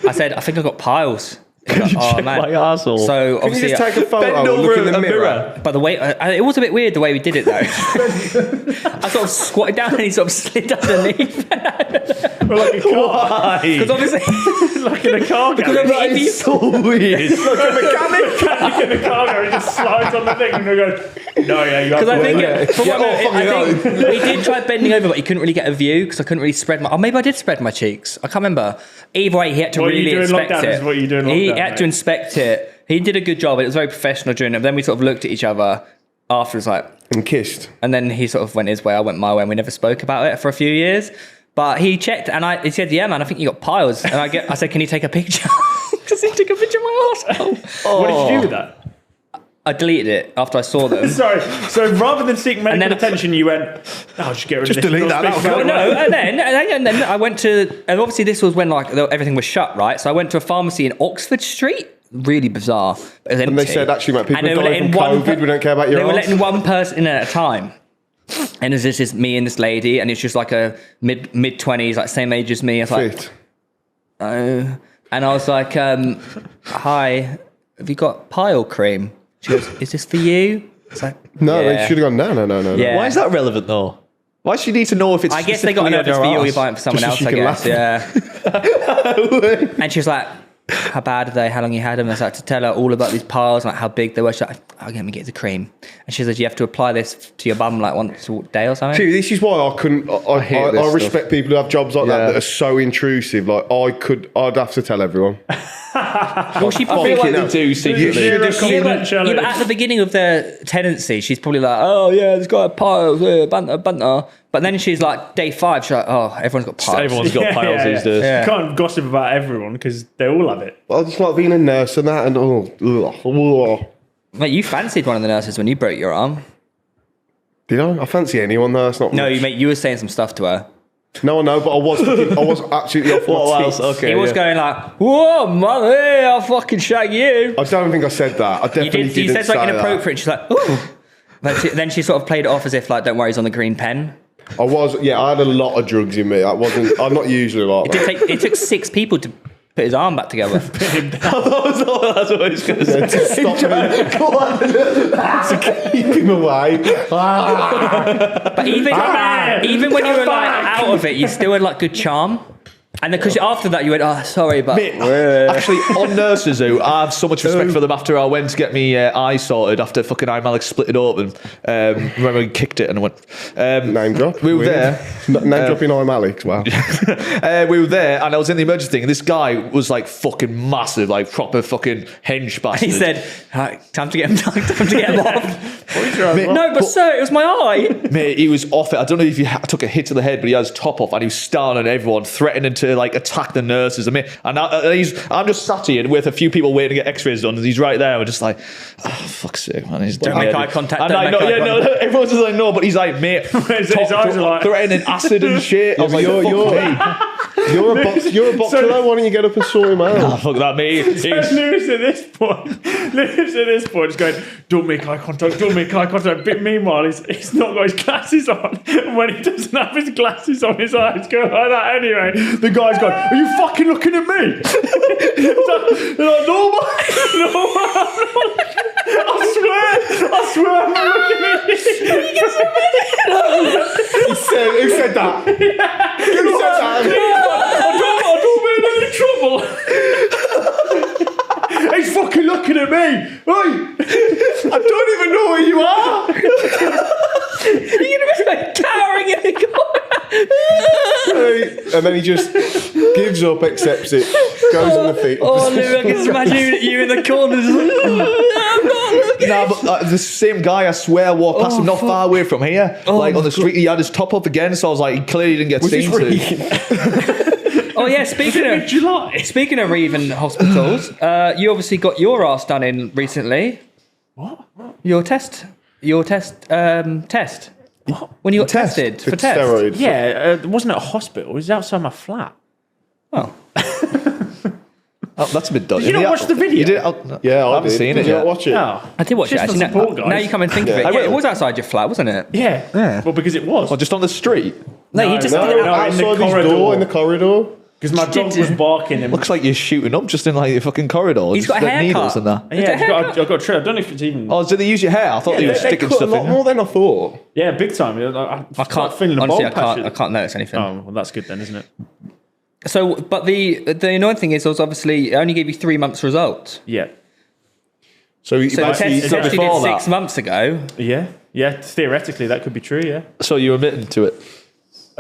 [SPEAKER 4] I said, I think I got piles. He's like, oh,
[SPEAKER 2] Check
[SPEAKER 4] man.
[SPEAKER 2] my arsehole.
[SPEAKER 4] So
[SPEAKER 3] Can you
[SPEAKER 4] obviously,
[SPEAKER 3] just take a photo
[SPEAKER 2] Bend
[SPEAKER 3] and
[SPEAKER 2] over
[SPEAKER 3] look in the
[SPEAKER 2] a
[SPEAKER 3] mirror?
[SPEAKER 2] mirror.
[SPEAKER 4] by the way, it was a bit weird the way we did it though. I sort of squatted down and he sort of slid underneath.
[SPEAKER 1] Or like a car.
[SPEAKER 2] Why?
[SPEAKER 4] Because obviously,
[SPEAKER 1] Like in a car
[SPEAKER 4] because
[SPEAKER 1] garage.
[SPEAKER 4] if you-
[SPEAKER 2] so weird.
[SPEAKER 1] Mechanic in the car garage just slides on the thing and they go, no, yeah, you have
[SPEAKER 4] Because I
[SPEAKER 1] to
[SPEAKER 4] think,
[SPEAKER 1] wait.
[SPEAKER 4] from what
[SPEAKER 3] Yeah,
[SPEAKER 4] I think we did try bending over, but he couldn't really get a view because I couldn't really spread my. Oh, maybe I did spread my cheeks. I can't remember. Either way, he had to
[SPEAKER 1] What you
[SPEAKER 4] really
[SPEAKER 1] do in
[SPEAKER 4] inspect
[SPEAKER 1] lockdown
[SPEAKER 4] it.
[SPEAKER 1] is what you do in
[SPEAKER 4] He
[SPEAKER 1] lockdown,
[SPEAKER 4] had to
[SPEAKER 1] mate.
[SPEAKER 4] inspect it. He did a good job. It was very professional during it. Then we sort of looked at each other afterwards, like,
[SPEAKER 3] And kissed.
[SPEAKER 4] and then he sort of went his way. I went my way, and we never spoke about it for a few years. But he checked, and he said, "Yeah, man, I think you got piles." And I said, "Can you take a picture?" Because he took a picture of my arsehole.
[SPEAKER 1] What did you do with that?
[SPEAKER 4] I deleted it after I saw them.
[SPEAKER 1] Sorry. So rather than seek medical
[SPEAKER 4] then-
[SPEAKER 1] attention, you went, I'll just get rid
[SPEAKER 3] Just
[SPEAKER 1] of this.
[SPEAKER 3] delete that,
[SPEAKER 1] Not speak
[SPEAKER 3] that'll
[SPEAKER 1] about
[SPEAKER 3] go.
[SPEAKER 1] it.
[SPEAKER 4] No, and then I went to, and obviously this was when like everything was shut, right? So I went to a pharmacy in Oxford Street. Really bizarre. It was
[SPEAKER 3] And they
[SPEAKER 4] empty.
[SPEAKER 3] said, actually, mate, people
[SPEAKER 4] And they
[SPEAKER 3] are
[SPEAKER 4] were
[SPEAKER 3] dying
[SPEAKER 4] letting
[SPEAKER 3] from COVID. We don't care about your
[SPEAKER 4] They were
[SPEAKER 3] arse.
[SPEAKER 4] letting one person in at a time. And there's just me and this lady, and it's just like a mid 20s, like same age as me. I was like,
[SPEAKER 3] Fit.
[SPEAKER 4] oh. And I was like, hi, have you got pile cream? She goes, is this for you? It's like,
[SPEAKER 3] No,
[SPEAKER 4] yeah.
[SPEAKER 3] they should have gone, no.
[SPEAKER 4] Yeah.
[SPEAKER 2] Why is that relevant though? Why should you need to know if it's
[SPEAKER 4] I guess they got to know if it's for you or you're buying it for someone
[SPEAKER 3] Just
[SPEAKER 4] else,
[SPEAKER 3] so
[SPEAKER 4] I
[SPEAKER 3] she can
[SPEAKER 4] guess. Yeah. And she was like, how bad are they? How long you had them? I was like, to tell her all about these piles, like how big they were. She's like, oh, let me get the cream. And she said, you have to apply this to your bum like once a day or something.
[SPEAKER 3] See, this is why I couldn't. I
[SPEAKER 2] hate this
[SPEAKER 3] I
[SPEAKER 2] stuff.
[SPEAKER 3] respect people who have jobs like that are so intrusive. Like I'd have to tell everyone.
[SPEAKER 4] Well, she
[SPEAKER 2] I
[SPEAKER 4] probably
[SPEAKER 2] feel like
[SPEAKER 3] Fucking
[SPEAKER 2] they
[SPEAKER 3] hell.
[SPEAKER 2] do secretly.
[SPEAKER 3] should have
[SPEAKER 1] Zero confidentiality.
[SPEAKER 4] yeah, but at the beginning of the tenancy, she's probably like, oh yeah, this guy piles, banter. But then she's like, day 5, she's like, oh, everyone's got piles.
[SPEAKER 2] Everyone's got
[SPEAKER 1] Yeah,
[SPEAKER 2] piles
[SPEAKER 1] yeah,
[SPEAKER 2] these
[SPEAKER 1] yeah.
[SPEAKER 2] days.
[SPEAKER 4] Yeah.
[SPEAKER 1] You can't gossip about everyone because they all have it.
[SPEAKER 3] I just like being a nurse and that, and
[SPEAKER 4] Mate, you fancied one of the nurses when you broke your arm.
[SPEAKER 3] Did I fancy anyone though? That's not.
[SPEAKER 4] No,
[SPEAKER 3] much.
[SPEAKER 4] you were saying some stuff to her.
[SPEAKER 3] No, I know, but I was absolutely off my
[SPEAKER 2] What
[SPEAKER 3] tits.
[SPEAKER 2] else? Okay.
[SPEAKER 4] He was going like, whoa, mother, hey, I'll fucking shag you.
[SPEAKER 3] I don't think I said that. I definitely
[SPEAKER 4] You
[SPEAKER 3] didn't
[SPEAKER 4] said
[SPEAKER 3] say
[SPEAKER 4] something
[SPEAKER 3] that.
[SPEAKER 4] inappropriate. And she's like, ooh. But then she sort of played it off as if like, don't worry, he's on the green pen.
[SPEAKER 3] I was, yeah. I had a lot of drugs in me. I wasn't. I'm not usually like that.
[SPEAKER 4] It took 6 people to put his arm back together.
[SPEAKER 2] That's what he's going to say.
[SPEAKER 3] To stop me. Go on. To keep him away.
[SPEAKER 4] But even when you were like out of it, you still had like good charm. And because after that you went, oh, sorry, but...
[SPEAKER 2] Actually, on Nurses Who, I have so much respect for them after I went to get me eye sorted after fucking Alex split it open. Remember we kicked it and I went...
[SPEAKER 3] Name drop.
[SPEAKER 2] We were there.
[SPEAKER 3] Name dropping Alex, wow.
[SPEAKER 2] We were there and I was in the emergency thing and this guy was like fucking massive, like proper fucking hench bastard.
[SPEAKER 4] He said, right, time to get him off. No, but sir, it was my eye.
[SPEAKER 2] Mate, he was off it. I don't know if he took a hit to the head, but he had his top off and he was starring on everyone, threatening to like attack the nurses. I'm just sat here with a few people waiting to get x-rays done and he's right there. We're just like, oh, fuck's sake, man. He's
[SPEAKER 4] don't make eye contact.
[SPEAKER 2] Everyone's just like, no, but he's like, mate,
[SPEAKER 1] his eyes are like
[SPEAKER 2] threatening acid and shit. I was like,
[SPEAKER 3] you're a boxer though, why don't you get up and sort him out?
[SPEAKER 2] Nah, fuck that, mate.
[SPEAKER 1] Lewis at this point is going, don't make eye contact. But meanwhile, he's not got his glasses on. And when he doesn't have his glasses on, his eyes go like that anyway. The guy's going, are you fucking looking at me? They're like, no, I swear I'm looking at you.
[SPEAKER 3] Who said that? Who said that?
[SPEAKER 1] I don't mean any trouble. He's fucking looking at me. Oi! I don't even know where you are.
[SPEAKER 4] You're going to be like cowering in the corner.
[SPEAKER 3] And then he just gives up, accepts it, goes on the feet.
[SPEAKER 4] Oh, Lou, I can just imagine you in the corner. Just like, I'm not looking.
[SPEAKER 2] Nah, but the same guy, I swear, walked past him not far away from here. Like on the street, he had his top up again, so I was like, he clearly didn't get seen to.
[SPEAKER 4] Oh yeah, speaking of Reev and hospitals, you obviously got your ass done in recently.
[SPEAKER 1] What?
[SPEAKER 4] Your test. What? When you got tested for test.
[SPEAKER 3] Steroid.
[SPEAKER 1] Yeah, it wasn't at a hospital. It was outside my flat.
[SPEAKER 4] Oh.
[SPEAKER 2] Oh, that's a bit dodgy.
[SPEAKER 1] Did you not watch the video?
[SPEAKER 2] You did?
[SPEAKER 3] Yeah, I
[SPEAKER 2] haven't
[SPEAKER 3] did.
[SPEAKER 2] seen
[SPEAKER 3] Did
[SPEAKER 2] it
[SPEAKER 3] you
[SPEAKER 2] yet.
[SPEAKER 3] not watch it?
[SPEAKER 1] No.
[SPEAKER 4] I did watch it
[SPEAKER 1] Just
[SPEAKER 4] actually.
[SPEAKER 1] the support, guys.
[SPEAKER 4] Now you come and think of it.
[SPEAKER 2] I
[SPEAKER 4] Yeah, it
[SPEAKER 2] will.
[SPEAKER 4] was outside your flat, wasn't it?
[SPEAKER 1] Yeah. Well, because it was.
[SPEAKER 2] Or just on the street?
[SPEAKER 4] No, you just
[SPEAKER 3] No,
[SPEAKER 4] did it out.
[SPEAKER 3] outside his door in the corridor.
[SPEAKER 1] Because my dog was barking. And
[SPEAKER 2] Looks like you're shooting up just in like your fucking corridor.
[SPEAKER 4] He's
[SPEAKER 2] just
[SPEAKER 4] got a
[SPEAKER 2] like needles
[SPEAKER 4] haircut.
[SPEAKER 2] and that.
[SPEAKER 1] yeah,
[SPEAKER 4] Is it a
[SPEAKER 1] I've got a trim. I don't know if it's even.
[SPEAKER 2] Oh, did they use your hair? I thought they were sticking
[SPEAKER 3] cut
[SPEAKER 2] stuff
[SPEAKER 3] a lot
[SPEAKER 2] in.
[SPEAKER 3] more than I thought.
[SPEAKER 1] Yeah, big time.
[SPEAKER 4] I can't
[SPEAKER 1] feeling the
[SPEAKER 4] honestly.
[SPEAKER 1] bald
[SPEAKER 4] I
[SPEAKER 1] patches.
[SPEAKER 4] can't notice anything.
[SPEAKER 1] Oh, well, that's good then, isn't it?
[SPEAKER 4] So, but the annoying thing is, obviously, it only gave you 3 months results.
[SPEAKER 1] Yeah.
[SPEAKER 3] So
[SPEAKER 4] So the
[SPEAKER 3] basically,
[SPEAKER 4] test actually
[SPEAKER 2] before
[SPEAKER 4] did
[SPEAKER 2] that.
[SPEAKER 4] 6 months ago.
[SPEAKER 1] Yeah. Theoretically, that could be true. Yeah.
[SPEAKER 2] So you're admitting to it,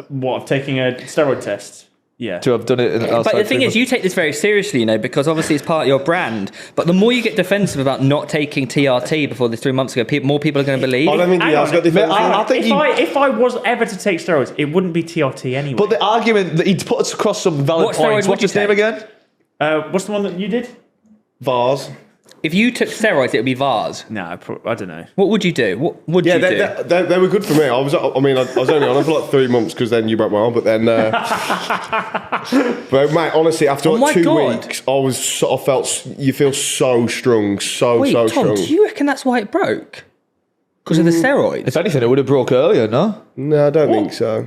[SPEAKER 1] What? Taking a steroid test? Yeah.
[SPEAKER 2] to have done it.
[SPEAKER 4] But the thing is, you take this very seriously, you know, because obviously it's part of your brand. But the more you get defensive about not taking TRT before this 3 months ago, more people are going to believe.
[SPEAKER 3] I don't think
[SPEAKER 1] Hang
[SPEAKER 3] Diaz
[SPEAKER 1] on.
[SPEAKER 3] got defensive.
[SPEAKER 2] I think
[SPEAKER 1] if I was ever to take steroids, it wouldn't be TRT anyway.
[SPEAKER 2] But the argument that he'd put us across some valid
[SPEAKER 4] What
[SPEAKER 2] points.
[SPEAKER 4] steroids would
[SPEAKER 2] What's his
[SPEAKER 4] you
[SPEAKER 2] name
[SPEAKER 4] take?
[SPEAKER 2] again?
[SPEAKER 1] What's the one that you did?
[SPEAKER 3] Vars.
[SPEAKER 4] If you took steroids, it would be VARs.
[SPEAKER 1] No, I don't know.
[SPEAKER 4] What would you do? What would
[SPEAKER 3] Yeah,
[SPEAKER 4] you do?
[SPEAKER 3] they were good for me. I was only on them for like 3 months because then you broke my arm. But then, but mate, honestly, after
[SPEAKER 4] Oh
[SPEAKER 3] like
[SPEAKER 4] my
[SPEAKER 3] 2
[SPEAKER 4] God.
[SPEAKER 3] weeks, I felt you feel so strong, so
[SPEAKER 4] Wait, Tom,
[SPEAKER 3] strong.
[SPEAKER 4] do you reckon that's why it broke? Because of the steroids?
[SPEAKER 2] If anything, it would have broke earlier, no?
[SPEAKER 3] No, I don't think so.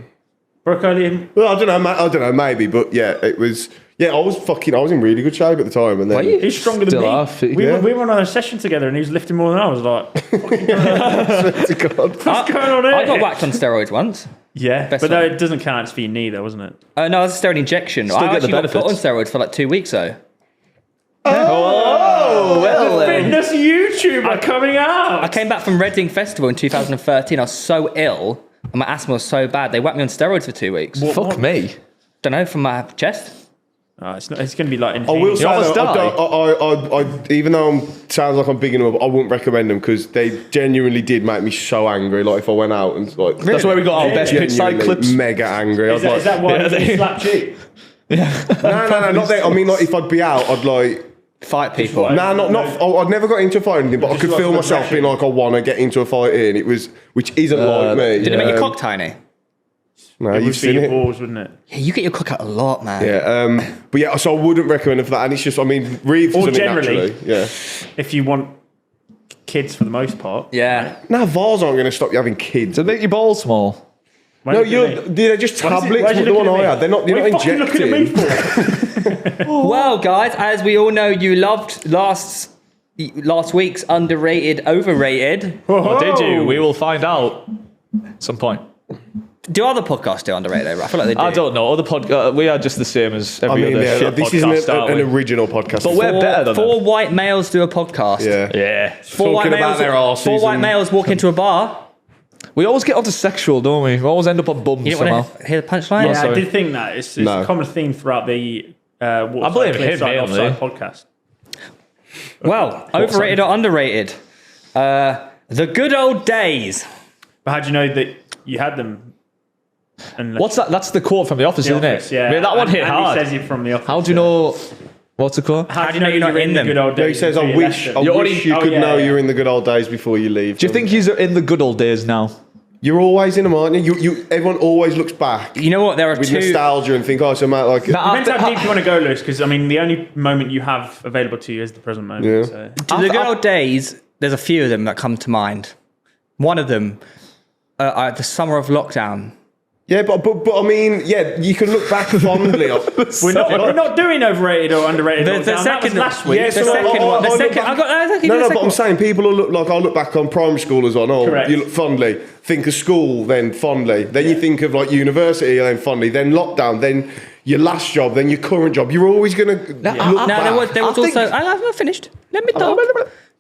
[SPEAKER 1] Broke early.
[SPEAKER 3] Well, I don't know, maybe, but yeah, it was. Yeah, I was in really good shape at the time, and then
[SPEAKER 4] Were you?
[SPEAKER 1] He's stronger than
[SPEAKER 2] Still
[SPEAKER 1] me.
[SPEAKER 2] are fit,
[SPEAKER 1] we
[SPEAKER 2] yeah.
[SPEAKER 1] were on a session together, and he was lifting more than I was. Like,
[SPEAKER 3] to God.
[SPEAKER 1] what's going on here?
[SPEAKER 4] I got whacked on steroids once.
[SPEAKER 1] Yeah,
[SPEAKER 4] Best
[SPEAKER 1] but
[SPEAKER 4] one.
[SPEAKER 1] no, it doesn't count. It's for your knee, though, wasn't it?
[SPEAKER 4] No, it was a steroid injection.
[SPEAKER 2] Still
[SPEAKER 4] I
[SPEAKER 2] get the
[SPEAKER 4] actually got put on
[SPEAKER 2] benefits.
[SPEAKER 4] steroids for like 2 weeks, though.
[SPEAKER 2] Oh, well then.
[SPEAKER 1] Fitness YouTuber coming out.
[SPEAKER 4] I came back from Reading Festival in 2013. I was so ill, and my asthma was so bad, they whacked me on steroids for 2 weeks.
[SPEAKER 2] Fuck me.
[SPEAKER 4] Don't know, from my chest.
[SPEAKER 1] Oh, it's going to be like.
[SPEAKER 3] I will say,
[SPEAKER 2] almost
[SPEAKER 3] though, I even though sounds like I'm bigging them up, I wouldn't recommend them because they genuinely did make me so angry. Like if I went out and like,
[SPEAKER 2] That's where we got our best pitch side
[SPEAKER 3] genuinely
[SPEAKER 2] clips.
[SPEAKER 3] mega angry.
[SPEAKER 1] Is that why he slapped you?
[SPEAKER 3] No, not that. I mean, like if I'd be out, I'd like.
[SPEAKER 4] Fight people.
[SPEAKER 3] Nah, not. I'd never got into a fight or anything, but I could
[SPEAKER 1] like
[SPEAKER 3] feel myself
[SPEAKER 1] aggression.
[SPEAKER 3] being like, I want to get into a fight here, and it was, which isn't like me.
[SPEAKER 4] Did it make your cock tiny?
[SPEAKER 3] No,
[SPEAKER 1] It
[SPEAKER 3] you've
[SPEAKER 1] would be
[SPEAKER 3] seen
[SPEAKER 1] your
[SPEAKER 3] it.
[SPEAKER 1] balls, wouldn't it?
[SPEAKER 4] Yeah, you get your cock out a lot, man.
[SPEAKER 3] Yeah, but yeah, so I wouldn't recommend it for that. And it's just, I mean, Reev
[SPEAKER 1] Or
[SPEAKER 3] does it
[SPEAKER 1] generally.
[SPEAKER 3] naturally. Yeah.
[SPEAKER 1] If you want kids for the most part.
[SPEAKER 4] Yeah.
[SPEAKER 3] Now, VARs aren't going to stop you having kids.
[SPEAKER 2] Does it make your balls small?
[SPEAKER 1] Why
[SPEAKER 3] No,
[SPEAKER 1] do you look at me?
[SPEAKER 3] they're just
[SPEAKER 1] Why is it-
[SPEAKER 3] tablets.
[SPEAKER 1] why is you
[SPEAKER 3] The one
[SPEAKER 1] looking
[SPEAKER 3] I
[SPEAKER 1] at
[SPEAKER 3] had,
[SPEAKER 1] me?
[SPEAKER 3] they're not
[SPEAKER 1] What are you fucking
[SPEAKER 3] injecting.
[SPEAKER 1] looking at me for?
[SPEAKER 4] Well, guys, as we all know, you loved last week's underrated, overrated.
[SPEAKER 2] Or did you? We will find out at some point.
[SPEAKER 4] Do other podcasts do underrated? I feel like they do.
[SPEAKER 2] I don't know. Other podcasts, we are just the same as every other shit
[SPEAKER 3] this
[SPEAKER 2] podcast,
[SPEAKER 3] isn't
[SPEAKER 2] aren't
[SPEAKER 3] an
[SPEAKER 2] we?
[SPEAKER 3] original podcast.
[SPEAKER 2] But we're better than
[SPEAKER 4] Four
[SPEAKER 2] them.
[SPEAKER 4] white males do a podcast.
[SPEAKER 2] Yeah.
[SPEAKER 4] Four white
[SPEAKER 3] Talking
[SPEAKER 4] males.
[SPEAKER 3] about their arses
[SPEAKER 4] Four white
[SPEAKER 3] and-
[SPEAKER 4] males walk into a bar.
[SPEAKER 2] We always get onto sexual, don't we? We always end up on bums
[SPEAKER 4] You don't
[SPEAKER 2] somehow.
[SPEAKER 4] want to hear the punchline?
[SPEAKER 1] Yeah, I
[SPEAKER 2] sorry.
[SPEAKER 1] did think that. It's
[SPEAKER 3] No.
[SPEAKER 1] a common theme throughout the
[SPEAKER 2] I blame him,
[SPEAKER 1] Cliffside
[SPEAKER 2] mainly.
[SPEAKER 1] Offside podcast.
[SPEAKER 4] Well, overrated or underrated? The good old days.
[SPEAKER 1] But how do you know that you had them? And
[SPEAKER 2] What's that? That's the quote from The Office,
[SPEAKER 1] The
[SPEAKER 2] isn't
[SPEAKER 1] Office,
[SPEAKER 2] it?
[SPEAKER 1] yeah.
[SPEAKER 2] I mean, that one hit
[SPEAKER 1] Andy
[SPEAKER 2] hard.
[SPEAKER 1] says it from The Office.
[SPEAKER 2] How do you know? What's the quote?
[SPEAKER 1] How do you know you're not in
[SPEAKER 4] them?
[SPEAKER 1] the good old days?
[SPEAKER 3] No, he says,
[SPEAKER 1] until
[SPEAKER 3] I
[SPEAKER 1] you
[SPEAKER 3] wish,
[SPEAKER 1] left
[SPEAKER 3] I
[SPEAKER 1] them?
[SPEAKER 3] wish you could know
[SPEAKER 1] yeah.
[SPEAKER 3] you're in the good old days before you leave.
[SPEAKER 2] Do you think he's in the good old days now?
[SPEAKER 3] You're always in them, aren't you? Everyone always looks back
[SPEAKER 4] You know what? There are
[SPEAKER 3] with
[SPEAKER 4] two.
[SPEAKER 3] nostalgia and think, oh, so Matt, like,
[SPEAKER 1] Depends how deep you want to go, Lewis, because, I mean, the only moment you have available to you is the present moment.
[SPEAKER 3] Yeah.
[SPEAKER 1] So.
[SPEAKER 4] To the good old days, there's a few of them that come to mind. One of them, the summer of lockdown.
[SPEAKER 3] yeah, but I mean, yeah, you can look back fondly.
[SPEAKER 1] We're not doing overrated or underrated.
[SPEAKER 4] The
[SPEAKER 1] lockdown. That
[SPEAKER 4] second
[SPEAKER 1] was last week.
[SPEAKER 3] Yeah,
[SPEAKER 4] The
[SPEAKER 3] so
[SPEAKER 4] second
[SPEAKER 3] I
[SPEAKER 4] one. The
[SPEAKER 3] look
[SPEAKER 4] second.
[SPEAKER 3] back-
[SPEAKER 4] I got.
[SPEAKER 3] No, but I'm saying people will look like, I'll look back on primary school as well. Oh,
[SPEAKER 1] Correct.
[SPEAKER 3] you look fondly. Think of school, then fondly. Then you think of like university, then fondly. Then lockdown, then your last job, then your current job. You're always going to look back.
[SPEAKER 4] No, there was
[SPEAKER 2] I think-
[SPEAKER 4] also. I'm not finished. Let me talk.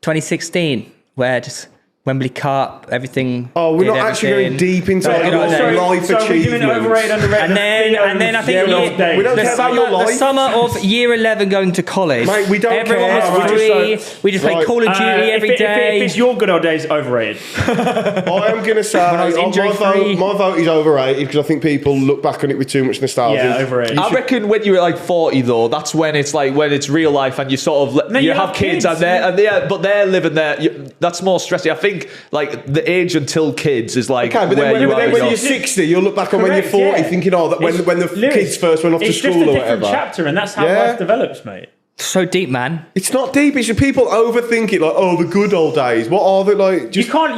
[SPEAKER 4] 2016, where just Wembley Cup, everything.
[SPEAKER 3] Oh, we're
[SPEAKER 4] did
[SPEAKER 3] not actually
[SPEAKER 4] everything.
[SPEAKER 3] going deep into
[SPEAKER 4] Sorry,
[SPEAKER 3] like,
[SPEAKER 4] no, sorry,
[SPEAKER 3] life
[SPEAKER 1] so we're doing
[SPEAKER 3] achievements.
[SPEAKER 1] overrated, underrated.
[SPEAKER 4] And then I think
[SPEAKER 3] we don't
[SPEAKER 4] the
[SPEAKER 3] care about
[SPEAKER 4] summer,
[SPEAKER 3] your
[SPEAKER 4] the
[SPEAKER 3] life.
[SPEAKER 4] summer of year 11 going to college.
[SPEAKER 3] Mate, we don't
[SPEAKER 4] Everyone
[SPEAKER 3] care.
[SPEAKER 4] was
[SPEAKER 3] Right,
[SPEAKER 4] free. We just played
[SPEAKER 3] Right.
[SPEAKER 4] Call of Duty every day.
[SPEAKER 1] If it's your good old days, overrated.
[SPEAKER 3] I am going to say
[SPEAKER 4] I was injury-free.
[SPEAKER 3] my vote is overrated because I think people look back on it with too much nostalgia.
[SPEAKER 1] Yeah, overrated.
[SPEAKER 2] I reckon when you're like 40 though, that's when it's like when it's real life and you sort of
[SPEAKER 1] No,
[SPEAKER 2] you
[SPEAKER 1] you
[SPEAKER 2] have
[SPEAKER 1] have
[SPEAKER 2] kids
[SPEAKER 1] kids.
[SPEAKER 2] but they're living there. That's more stressy. I think like the age until kids is like
[SPEAKER 3] Okay, but
[SPEAKER 2] where
[SPEAKER 3] then
[SPEAKER 2] you
[SPEAKER 3] when,
[SPEAKER 2] are.
[SPEAKER 3] then
[SPEAKER 2] in
[SPEAKER 3] when
[SPEAKER 2] your-
[SPEAKER 3] you're 60, you'll look back on when you're
[SPEAKER 1] Correct,
[SPEAKER 3] 40
[SPEAKER 1] yeah.
[SPEAKER 3] thinking, oh, that when the
[SPEAKER 1] Lewis,
[SPEAKER 3] kids first went off to
[SPEAKER 1] it's
[SPEAKER 3] school
[SPEAKER 1] just a
[SPEAKER 3] or
[SPEAKER 1] different
[SPEAKER 3] whatever.
[SPEAKER 1] chapter, and that's how
[SPEAKER 3] Yeah.
[SPEAKER 1] life develops, mate.
[SPEAKER 4] So deep, man.
[SPEAKER 3] It's not deep. It's just people overthink it like, oh, the good old days. What are they like?
[SPEAKER 1] You
[SPEAKER 3] Just,
[SPEAKER 1] can't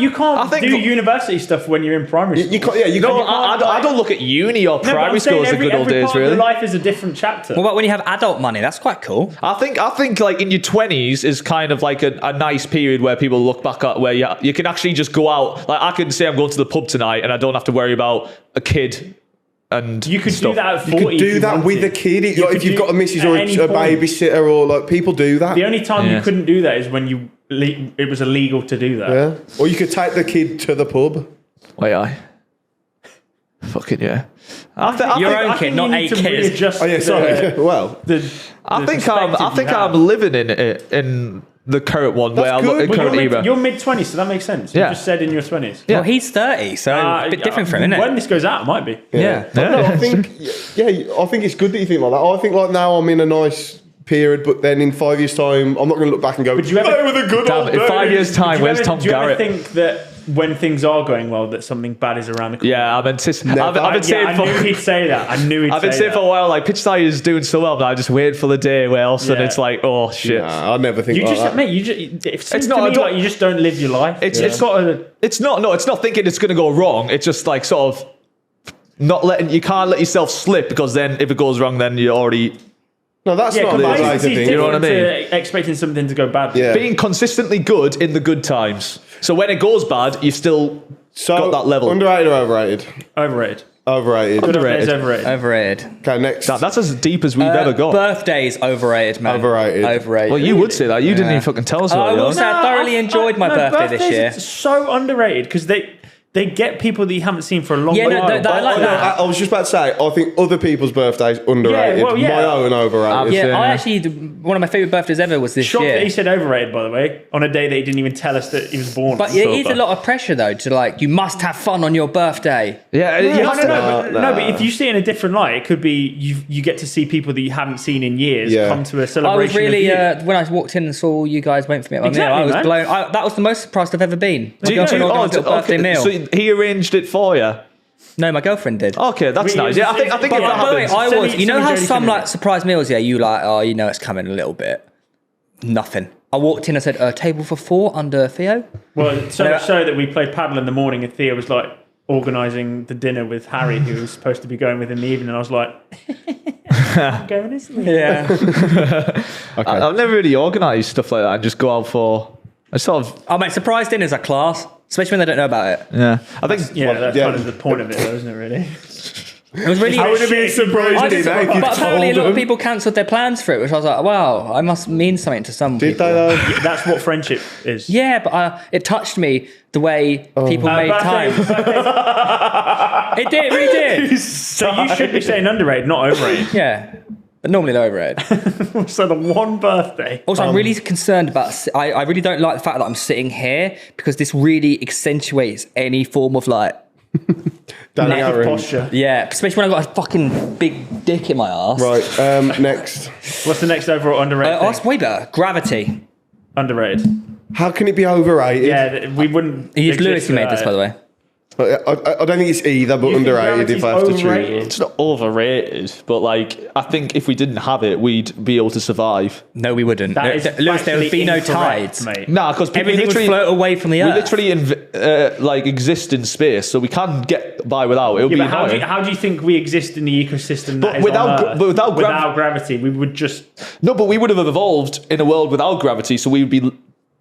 [SPEAKER 2] think-
[SPEAKER 1] do university stuff when you're in primary school.
[SPEAKER 3] you can't, yeah, you
[SPEAKER 2] No,
[SPEAKER 3] can't.
[SPEAKER 2] I don't look at uni or
[SPEAKER 1] No, but I'm
[SPEAKER 2] primary school
[SPEAKER 1] saying
[SPEAKER 2] as the good old
[SPEAKER 1] every
[SPEAKER 2] days,
[SPEAKER 1] part of
[SPEAKER 2] really.
[SPEAKER 1] your life is a different chapter.
[SPEAKER 4] What about when you have adult money? That's quite cool.
[SPEAKER 2] I think like in your 20s is kind of like a nice period where people look back at where you can actually just go out. Like I can say I'm going to the pub tonight and I don't have to worry about a kid and
[SPEAKER 1] You could
[SPEAKER 2] stuff.
[SPEAKER 1] do that at 40.
[SPEAKER 3] You could
[SPEAKER 1] if
[SPEAKER 3] do
[SPEAKER 1] you
[SPEAKER 3] that with
[SPEAKER 1] wanted.
[SPEAKER 3] a kid.
[SPEAKER 1] You
[SPEAKER 3] Like,
[SPEAKER 1] could
[SPEAKER 3] if you've
[SPEAKER 1] do
[SPEAKER 3] got a missus
[SPEAKER 1] at
[SPEAKER 3] or a
[SPEAKER 1] any point.
[SPEAKER 3] babysitter or like people do that.
[SPEAKER 1] The only time
[SPEAKER 2] Yeah.
[SPEAKER 1] you couldn't do that is when it was illegal to do that.
[SPEAKER 3] Yeah. Or you could take the kid to the pub.
[SPEAKER 2] Wait, fucking yeah.
[SPEAKER 4] Your own
[SPEAKER 1] I
[SPEAKER 4] kid,
[SPEAKER 1] think
[SPEAKER 4] not
[SPEAKER 1] you
[SPEAKER 4] a
[SPEAKER 1] need to
[SPEAKER 4] kid.
[SPEAKER 1] readjust
[SPEAKER 3] Oh yeah, sorry.
[SPEAKER 1] the-
[SPEAKER 3] Well,
[SPEAKER 2] I
[SPEAKER 1] the
[SPEAKER 2] think
[SPEAKER 1] perspective you have.
[SPEAKER 2] I'm living in the current one where I look
[SPEAKER 3] good.
[SPEAKER 2] at
[SPEAKER 1] Well,
[SPEAKER 2] current era.
[SPEAKER 1] you're mid-20s, so that makes sense. You
[SPEAKER 2] Yeah.
[SPEAKER 1] just said in your 20s.
[SPEAKER 2] Yeah.
[SPEAKER 4] Well, he's 30, so a bit different for him, isn't
[SPEAKER 1] When
[SPEAKER 4] it?
[SPEAKER 1] this goes out, it might be.
[SPEAKER 4] Yeah.
[SPEAKER 3] No, I think I think it's good that you think like that. I think like now I'm in a nice period, but then in 5 years' time, I'm not going to look back and go,
[SPEAKER 1] Would you ever-
[SPEAKER 3] "They were the good
[SPEAKER 2] Damn,
[SPEAKER 3] old
[SPEAKER 2] in 5
[SPEAKER 3] days."
[SPEAKER 2] years' time,
[SPEAKER 1] Do you
[SPEAKER 2] where's
[SPEAKER 1] ever-
[SPEAKER 2] Tom
[SPEAKER 1] do you ever
[SPEAKER 2] Garratt?
[SPEAKER 1] think that when things are going well, that something bad is around the corner?
[SPEAKER 2] Yeah, I've been saying
[SPEAKER 1] I
[SPEAKER 2] for
[SPEAKER 1] knew he'd say that. I knew he'd
[SPEAKER 2] I've been
[SPEAKER 1] say
[SPEAKER 2] saying
[SPEAKER 1] that.
[SPEAKER 2] for a while, like pitch side is doing so well, but I just wait for the day where all of a sudden
[SPEAKER 1] Yeah.
[SPEAKER 2] it's like, oh shit.
[SPEAKER 3] Nah, I never think
[SPEAKER 1] You
[SPEAKER 3] like
[SPEAKER 1] just,
[SPEAKER 3] that.
[SPEAKER 1] mate, it seems
[SPEAKER 2] not-
[SPEAKER 1] to
[SPEAKER 2] I
[SPEAKER 1] me
[SPEAKER 2] don't-
[SPEAKER 1] like you just don't live your life.
[SPEAKER 2] It's
[SPEAKER 1] got to.
[SPEAKER 2] It's not thinking it's going to go wrong. It's just like sort of you can't let yourself slip because then if it goes wrong, then you're already
[SPEAKER 3] No, that's
[SPEAKER 1] Yeah,
[SPEAKER 3] not the right
[SPEAKER 1] complacency
[SPEAKER 3] to
[SPEAKER 1] is
[SPEAKER 3] think.
[SPEAKER 2] You know what I
[SPEAKER 1] different to expecting something to go bad.
[SPEAKER 3] Yeah.
[SPEAKER 2] being consistently good in the good times. So when it goes bad, you've still
[SPEAKER 3] So,
[SPEAKER 2] got that level.
[SPEAKER 3] underrated or overrated?
[SPEAKER 1] Overrated.
[SPEAKER 3] Overrated.
[SPEAKER 1] Good old days,
[SPEAKER 2] Underrated.
[SPEAKER 1] overrated.
[SPEAKER 4] Overrated.
[SPEAKER 3] Okay, next.
[SPEAKER 2] That's as deep as we've ever got.
[SPEAKER 4] Birthdays, overrated, man.
[SPEAKER 3] Overrated.
[SPEAKER 4] Overrated.
[SPEAKER 2] Well, you would say that. You didn't even fucking tell us
[SPEAKER 4] I
[SPEAKER 2] about
[SPEAKER 4] will
[SPEAKER 2] yours.
[SPEAKER 4] say I thoroughly enjoyed my birthday this year.
[SPEAKER 1] It's so underrated because they get people that you haven't seen for a long
[SPEAKER 4] Yeah, no,
[SPEAKER 1] while.
[SPEAKER 4] I like that.
[SPEAKER 3] I was just about to say, I think other people's birthdays underrated.
[SPEAKER 1] Yeah, well, yeah.
[SPEAKER 3] My own overrated.
[SPEAKER 4] Yeah,
[SPEAKER 2] Yeah.
[SPEAKER 4] I actually, one of my favourite birthdays ever was this
[SPEAKER 1] Shocked that
[SPEAKER 4] year.
[SPEAKER 1] he said overrated, by the way, on a day that he didn't even tell us that he was born.
[SPEAKER 4] But it is a lot of pressure, though, to like, you must have fun on your birthday.
[SPEAKER 2] Yeah, you
[SPEAKER 1] No,
[SPEAKER 2] have
[SPEAKER 1] no,
[SPEAKER 2] to-
[SPEAKER 1] no,
[SPEAKER 3] Nah.
[SPEAKER 1] no, but if you see it in a different light, it could be you get to see people that you haven't seen in years
[SPEAKER 3] Yeah.
[SPEAKER 1] come to a
[SPEAKER 4] I
[SPEAKER 1] celebration.
[SPEAKER 4] was really,
[SPEAKER 1] of you.
[SPEAKER 4] when I walked in and saw all you guys went for me at my
[SPEAKER 1] Exactly,
[SPEAKER 4] meal, I was
[SPEAKER 1] man.
[SPEAKER 4] blown. That was the most surprised I've ever been. My
[SPEAKER 2] Do
[SPEAKER 4] girlfriend
[SPEAKER 2] you-
[SPEAKER 4] organised a little birthday meal.
[SPEAKER 2] So he arranged it for you.
[SPEAKER 4] No, my girlfriend did.
[SPEAKER 2] Okay, that's
[SPEAKER 1] Really,
[SPEAKER 2] nice. Yeah, I think
[SPEAKER 1] but
[SPEAKER 2] if
[SPEAKER 1] by
[SPEAKER 2] that
[SPEAKER 1] the way,
[SPEAKER 2] happens,
[SPEAKER 4] I was. You know
[SPEAKER 1] Semi
[SPEAKER 4] how
[SPEAKER 1] Jodie
[SPEAKER 4] some
[SPEAKER 1] Semi.
[SPEAKER 4] like surprise meals, yeah, you like, oh, you know it's coming a little bit. Nothing. I walked in and said, table for 4 under Theo.
[SPEAKER 1] Well, so
[SPEAKER 4] No,
[SPEAKER 1] much so that we played paddle in the morning, and Theo was like organising the dinner with Harry, who was supposed to be going with in the evening. And I was like, I'm going, isn't he?
[SPEAKER 4] Yeah.
[SPEAKER 2] I've never really organised stuff like that and just go out for. I sort of.
[SPEAKER 4] Oh, mate, surprise dinners are class. especially when they don't know about it.
[SPEAKER 2] Yeah, I think.
[SPEAKER 1] That's kind of the point of it, though, isn't it? Really.
[SPEAKER 4] It was really.
[SPEAKER 3] I would have been surprised if
[SPEAKER 4] But
[SPEAKER 3] you
[SPEAKER 4] apparently, a
[SPEAKER 3] told
[SPEAKER 4] lot of
[SPEAKER 3] them.
[SPEAKER 4] people cancelled their plans for it, which I was like, wow, I must mean something to some
[SPEAKER 3] Did
[SPEAKER 4] people.
[SPEAKER 3] they though?
[SPEAKER 1] That's what friendship is.
[SPEAKER 4] Yeah, but it touched me the way people made time. It did, it really did.
[SPEAKER 1] So you should be saying underrated, not overrated.
[SPEAKER 4] Yeah, but normally they're overrated.
[SPEAKER 1] So the one birthday.
[SPEAKER 4] Also, I'm really concerned about. I really don't like the fact that I'm sitting here because this really accentuates any form of like.
[SPEAKER 3] Danny
[SPEAKER 1] Lack of
[SPEAKER 3] Aaron.
[SPEAKER 1] posture.
[SPEAKER 4] Yeah, especially when I've got a fucking big dick in my ass.
[SPEAKER 3] Right, next.
[SPEAKER 1] What's the next overall underrated?
[SPEAKER 4] That's way better. Gravity.
[SPEAKER 1] Underrated.
[SPEAKER 3] How can it be overrated?
[SPEAKER 1] Yeah, we wouldn't.
[SPEAKER 4] It's Lewis
[SPEAKER 1] exist
[SPEAKER 4] who made
[SPEAKER 1] without
[SPEAKER 4] this,
[SPEAKER 1] it.
[SPEAKER 4] by the way.
[SPEAKER 3] I don't think it's either, but
[SPEAKER 1] You think
[SPEAKER 3] underrated if I have to
[SPEAKER 1] gravity's
[SPEAKER 3] choose.
[SPEAKER 1] overrated?
[SPEAKER 2] It's not overrated, but like I think if we didn't have it, we'd be able to survive.
[SPEAKER 4] No, we wouldn't.
[SPEAKER 1] That is
[SPEAKER 4] Lewis, there would be no
[SPEAKER 1] incorrect,
[SPEAKER 4] tides.
[SPEAKER 1] mate.
[SPEAKER 2] Nah, because
[SPEAKER 4] Everything would float away from the
[SPEAKER 2] we
[SPEAKER 4] earth.
[SPEAKER 2] literally like exist in space, so we can get by without it. It'll
[SPEAKER 1] Yeah,
[SPEAKER 2] be
[SPEAKER 1] but
[SPEAKER 2] annoying.
[SPEAKER 1] how do you think we exist in the ecosystem that
[SPEAKER 2] But
[SPEAKER 1] is
[SPEAKER 2] without
[SPEAKER 1] on
[SPEAKER 2] gra-
[SPEAKER 1] Earth?
[SPEAKER 2] but without
[SPEAKER 1] gravity, we would just.
[SPEAKER 2] No, but we would have evolved in a world without gravity, so we would be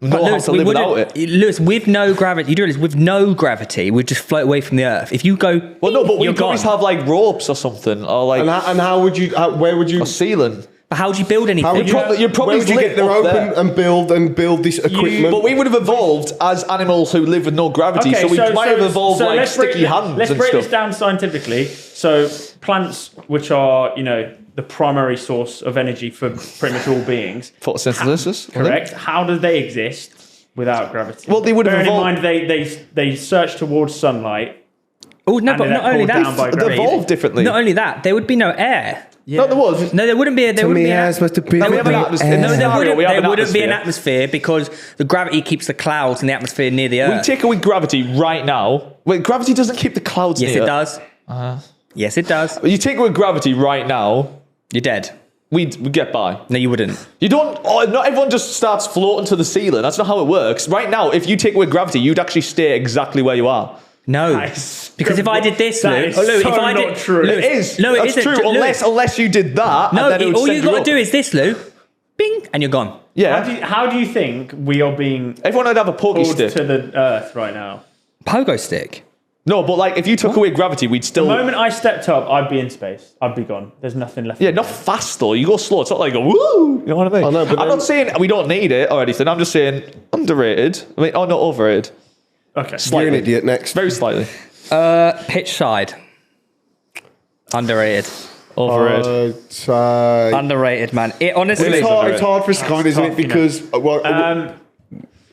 [SPEAKER 2] know how to live without it.
[SPEAKER 4] Lewis, with no gravity, you do realize with no gravity, we'd just float away from the earth. If you go,
[SPEAKER 2] Well, no, but
[SPEAKER 4] you're
[SPEAKER 2] we'd always
[SPEAKER 4] gone.
[SPEAKER 2] have like ropes or something, or like
[SPEAKER 3] And how would you? Where would you?
[SPEAKER 2] a ceiling.
[SPEAKER 4] But how would you build anything?
[SPEAKER 3] How would
[SPEAKER 2] You'd probably
[SPEAKER 3] where would you
[SPEAKER 2] live
[SPEAKER 3] get the
[SPEAKER 2] up
[SPEAKER 3] rope
[SPEAKER 2] there.
[SPEAKER 3] and build this equipment?
[SPEAKER 2] But we would have evolved as animals who live with no gravity, so we might have evolved like
[SPEAKER 1] let's
[SPEAKER 2] sticky hands
[SPEAKER 1] Let's
[SPEAKER 2] and
[SPEAKER 1] break
[SPEAKER 2] stuff.
[SPEAKER 1] this down scientifically. So plants, which are the primary source of energy for pretty much all beings,
[SPEAKER 2] Photosynthesis,
[SPEAKER 1] correct? How do they exist without gravity?
[SPEAKER 2] Well, they would have
[SPEAKER 1] Bearing in
[SPEAKER 2] evolved-
[SPEAKER 1] mind they search towards sunlight.
[SPEAKER 4] Oh no,
[SPEAKER 1] and
[SPEAKER 4] but
[SPEAKER 1] they're
[SPEAKER 4] not only
[SPEAKER 1] pulled down by
[SPEAKER 4] that.
[SPEAKER 2] They
[SPEAKER 1] gravity.
[SPEAKER 2] evolved differently.
[SPEAKER 4] Not only that, there would be no air.
[SPEAKER 2] No, there was.
[SPEAKER 4] No, there wouldn't be. There wouldn't be.
[SPEAKER 3] supposed to be.
[SPEAKER 2] we have an atmosphere.
[SPEAKER 4] No, there
[SPEAKER 2] Scenario, we have
[SPEAKER 4] wouldn't.
[SPEAKER 2] an
[SPEAKER 4] There wouldn't be an
[SPEAKER 2] atmosphere.
[SPEAKER 4] atmosphere because the gravity keeps the clouds and the atmosphere near the
[SPEAKER 2] We
[SPEAKER 4] earth.
[SPEAKER 2] take away gravity right now. Wait, gravity doesn't keep the clouds
[SPEAKER 4] Yes,
[SPEAKER 2] near.
[SPEAKER 4] it does. Yes, it does.
[SPEAKER 2] You take away gravity right now,
[SPEAKER 4] You're dead.
[SPEAKER 2] we'd get by.
[SPEAKER 4] No, you wouldn't.
[SPEAKER 2] You don't. Oh, not everyone just starts floating to the ceiling. That's not how it works. Right now, if you take away gravity, you'd actually stay exactly where you are.
[SPEAKER 4] No,
[SPEAKER 1] Nice.
[SPEAKER 4] because if I did this,
[SPEAKER 1] That
[SPEAKER 4] Lou,
[SPEAKER 1] is
[SPEAKER 4] Lou, if
[SPEAKER 1] so
[SPEAKER 4] I did,
[SPEAKER 1] not true.
[SPEAKER 4] Lou,
[SPEAKER 2] It is.
[SPEAKER 4] No, it
[SPEAKER 2] That's
[SPEAKER 4] isn't.
[SPEAKER 2] true.
[SPEAKER 4] Lou,
[SPEAKER 2] Unless you did that.
[SPEAKER 4] no,
[SPEAKER 2] and then it would
[SPEAKER 4] all
[SPEAKER 2] send
[SPEAKER 4] you got to
[SPEAKER 2] up.
[SPEAKER 4] do is this, Lou. Bing, and you're gone.
[SPEAKER 2] Yeah.
[SPEAKER 1] How do you think we are being
[SPEAKER 2] Everyone would have a pokey
[SPEAKER 1] pulled
[SPEAKER 2] stick.
[SPEAKER 1] to the earth right now?
[SPEAKER 4] Pogo stick.
[SPEAKER 2] No, but like if you took away gravity, we'd still.
[SPEAKER 1] The moment I stepped up, I'd be in space. I'd be gone. There's nothing left.
[SPEAKER 2] Yeah, not fast though. You go slow. It's not like a woo. You know what I mean?
[SPEAKER 3] I know, but
[SPEAKER 2] I'm
[SPEAKER 3] then-
[SPEAKER 2] not saying we don't need it or anything. I'm just saying underrated. I mean, not overrated.
[SPEAKER 1] Okay.
[SPEAKER 3] You're an
[SPEAKER 2] Slightly.
[SPEAKER 3] idiot. Next.
[SPEAKER 2] Very slightly.
[SPEAKER 4] Pitch side. Underrated.
[SPEAKER 2] Overrated.
[SPEAKER 4] Underrated, man. It honestly.
[SPEAKER 3] It's hard for us to comment, isn't it?
[SPEAKER 1] tough, you know.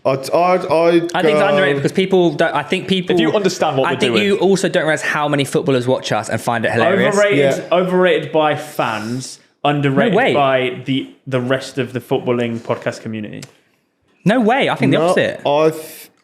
[SPEAKER 3] Because I'd
[SPEAKER 4] I think it's underrated because people don't. I think people.
[SPEAKER 2] If you understand what
[SPEAKER 4] I
[SPEAKER 2] we're
[SPEAKER 4] think
[SPEAKER 2] doing.
[SPEAKER 4] you also don't realize how many footballers watch us and find it hilarious.
[SPEAKER 1] Overrated by fans, underrated
[SPEAKER 4] No way.
[SPEAKER 1] by the rest of the footballing podcast community.
[SPEAKER 4] No way. I think the opposite.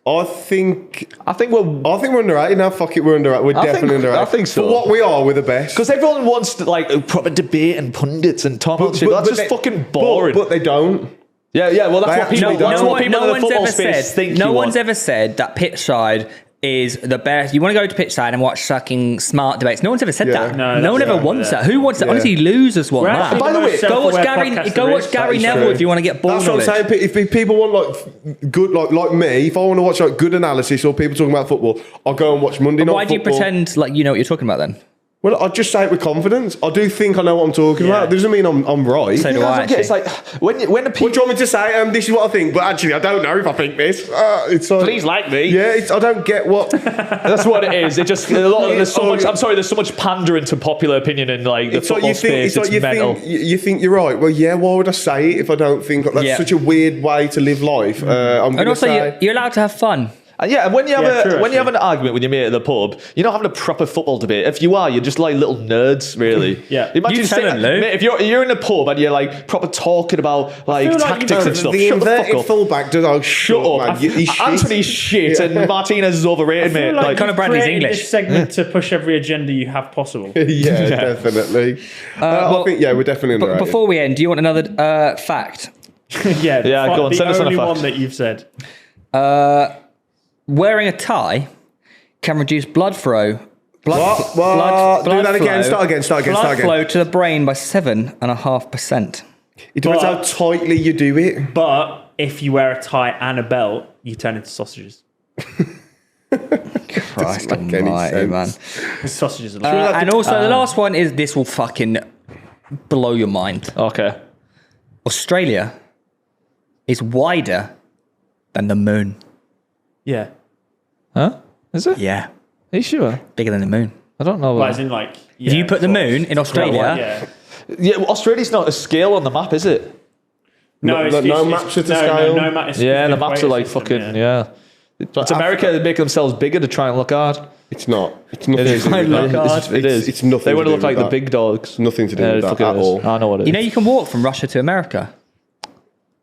[SPEAKER 3] I think
[SPEAKER 2] we're
[SPEAKER 3] we're underrated now. Fuck it, we're underrated. We're definitely underrated.
[SPEAKER 2] I think so.
[SPEAKER 3] For what we are, we're the best.
[SPEAKER 2] because everyone wants to, like a proper debate and pundits and talk about shit. That's just fucking
[SPEAKER 3] But,
[SPEAKER 2] boring.
[SPEAKER 3] but they don't.
[SPEAKER 2] yeah. Well, that's
[SPEAKER 3] They
[SPEAKER 2] what people.
[SPEAKER 3] actually
[SPEAKER 2] That's
[SPEAKER 3] don't.
[SPEAKER 2] what people in the football space think.
[SPEAKER 4] No
[SPEAKER 2] you
[SPEAKER 4] one's
[SPEAKER 2] want.
[SPEAKER 4] ever said that pitch side is the best. You want to go to pitch side and watch fucking smart debates. No one's ever said
[SPEAKER 3] Yeah.
[SPEAKER 4] that.
[SPEAKER 1] No,
[SPEAKER 4] No one
[SPEAKER 1] that's
[SPEAKER 4] ever
[SPEAKER 1] right.
[SPEAKER 4] wants that. Who wants that?
[SPEAKER 3] Yeah.
[SPEAKER 4] Honestly, losers want
[SPEAKER 1] We're
[SPEAKER 4] that.
[SPEAKER 1] actually
[SPEAKER 2] By the way,
[SPEAKER 4] Go watch
[SPEAKER 1] self-aware
[SPEAKER 4] Gary.
[SPEAKER 1] podcast
[SPEAKER 4] Go
[SPEAKER 1] there
[SPEAKER 4] watch
[SPEAKER 1] is.
[SPEAKER 4] Gary
[SPEAKER 3] is
[SPEAKER 4] Neville
[SPEAKER 3] true.
[SPEAKER 4] if you want to get ball
[SPEAKER 3] That's what I'm
[SPEAKER 4] knowledge.
[SPEAKER 3] saying. If people want like good, like me, if I want to watch like good analysis or people talking about football, I'll go and watch Monday Night
[SPEAKER 4] Why do you
[SPEAKER 3] Football.
[SPEAKER 4] pretend like you know what you're talking about then?
[SPEAKER 3] Well, I just say it with confidence. I do think I know what I'm talking
[SPEAKER 1] Yeah.
[SPEAKER 3] about. That doesn't mean I'm right.
[SPEAKER 4] So do
[SPEAKER 2] Yeah,
[SPEAKER 4] I.
[SPEAKER 2] I don't get it. It's like when the
[SPEAKER 3] What
[SPEAKER 2] people.
[SPEAKER 3] do you want me to say? This is what I think, but actually I don't know if I think this. It's like,
[SPEAKER 2] Please like me.
[SPEAKER 3] Yeah, I don't get what.
[SPEAKER 2] That's what it is. It just a lot. There's so much. I'm sorry. There's so much pandering to popular opinion in like the
[SPEAKER 3] It's like
[SPEAKER 2] football
[SPEAKER 3] you think.
[SPEAKER 2] space.
[SPEAKER 3] It's like you
[SPEAKER 2] mental.
[SPEAKER 3] think. You think you're right. Well, yeah. Why would I say it if I don't think that's
[SPEAKER 4] Yeah.
[SPEAKER 3] such a weird way to live life? I'm
[SPEAKER 4] And
[SPEAKER 3] gonna
[SPEAKER 4] also,
[SPEAKER 3] say.
[SPEAKER 4] you're allowed to have fun.
[SPEAKER 2] Yeah, and when you have
[SPEAKER 1] true,
[SPEAKER 2] when you have
[SPEAKER 1] actually.
[SPEAKER 2] an argument with your mate at the pub, you're not having a proper football debate. If you are, you're just like little nerds, really.
[SPEAKER 1] Yeah.
[SPEAKER 2] Imagine
[SPEAKER 4] You tell
[SPEAKER 2] sitting-
[SPEAKER 4] him, Lou.
[SPEAKER 2] mate, if you're in a pub and you're like proper talking about like
[SPEAKER 1] feel like
[SPEAKER 2] tactics
[SPEAKER 1] you
[SPEAKER 2] and stuff,
[SPEAKER 3] the
[SPEAKER 2] shut the
[SPEAKER 3] inverted
[SPEAKER 2] fuck up.
[SPEAKER 3] fullback does. Oh, shut
[SPEAKER 2] Shut
[SPEAKER 3] up,
[SPEAKER 2] up.
[SPEAKER 3] man. He's shit.
[SPEAKER 2] Anthony's shit and Martinez is overrated, mate.
[SPEAKER 1] Like
[SPEAKER 4] Conor
[SPEAKER 1] you've
[SPEAKER 4] Bradley's
[SPEAKER 1] created
[SPEAKER 4] English.
[SPEAKER 1] This segment to push every agenda you have possible.
[SPEAKER 3] yeah, definitely.
[SPEAKER 4] well,
[SPEAKER 3] I think we're definitely
[SPEAKER 4] But
[SPEAKER 3] underrated.
[SPEAKER 4] before we end, do you want another fact?
[SPEAKER 1] Yeah,
[SPEAKER 2] go on,
[SPEAKER 1] the
[SPEAKER 2] send us on a
[SPEAKER 1] only
[SPEAKER 2] fact.
[SPEAKER 1] one that you've said.
[SPEAKER 4] Wearing a tie can reduce blood flow.
[SPEAKER 3] What? Do that again. Start again.
[SPEAKER 4] Blood flow to the brain by 7.5%.
[SPEAKER 3] It depends
[SPEAKER 1] But-
[SPEAKER 3] how tightly you do it.
[SPEAKER 1] But if you wear a tie and a belt, you turn into sausages.
[SPEAKER 4] Christ
[SPEAKER 3] Doesn't make any
[SPEAKER 4] almighty, man.
[SPEAKER 3] sense.
[SPEAKER 1] The sausages are
[SPEAKER 4] And also, the last one is this will fucking blow your mind.
[SPEAKER 2] Okay.
[SPEAKER 4] Australia is wider than the moon.
[SPEAKER 1] yeah.
[SPEAKER 2] Huh? Is it?
[SPEAKER 4] Yeah,
[SPEAKER 2] Are you sure?
[SPEAKER 4] bigger than the moon.
[SPEAKER 2] I don't know.
[SPEAKER 1] Well, as in like,
[SPEAKER 4] If you put the moon in Australia,
[SPEAKER 1] yeah.
[SPEAKER 2] Yeah, well, Australia's not a scale on the map, is it?
[SPEAKER 3] No maps are to scale?
[SPEAKER 1] No map is
[SPEAKER 2] Yeah, the
[SPEAKER 1] the
[SPEAKER 2] maps are like
[SPEAKER 1] system,
[SPEAKER 2] fucking, yeah. It's America,
[SPEAKER 3] Africa-
[SPEAKER 2] they make themselves bigger to try and look hard.
[SPEAKER 3] It's not. It's nothing
[SPEAKER 2] It is.
[SPEAKER 3] to do with
[SPEAKER 4] Look
[SPEAKER 3] that.
[SPEAKER 4] hard.
[SPEAKER 2] It is.
[SPEAKER 3] It's nothing
[SPEAKER 2] They want
[SPEAKER 3] to
[SPEAKER 2] to
[SPEAKER 3] do
[SPEAKER 2] look like
[SPEAKER 3] with
[SPEAKER 2] the
[SPEAKER 3] that.
[SPEAKER 2] big dogs.
[SPEAKER 3] Nothing to do with that
[SPEAKER 2] fucking
[SPEAKER 3] at
[SPEAKER 2] is.
[SPEAKER 3] all.
[SPEAKER 2] I know what it is.
[SPEAKER 4] you know you can walk from Russia to America.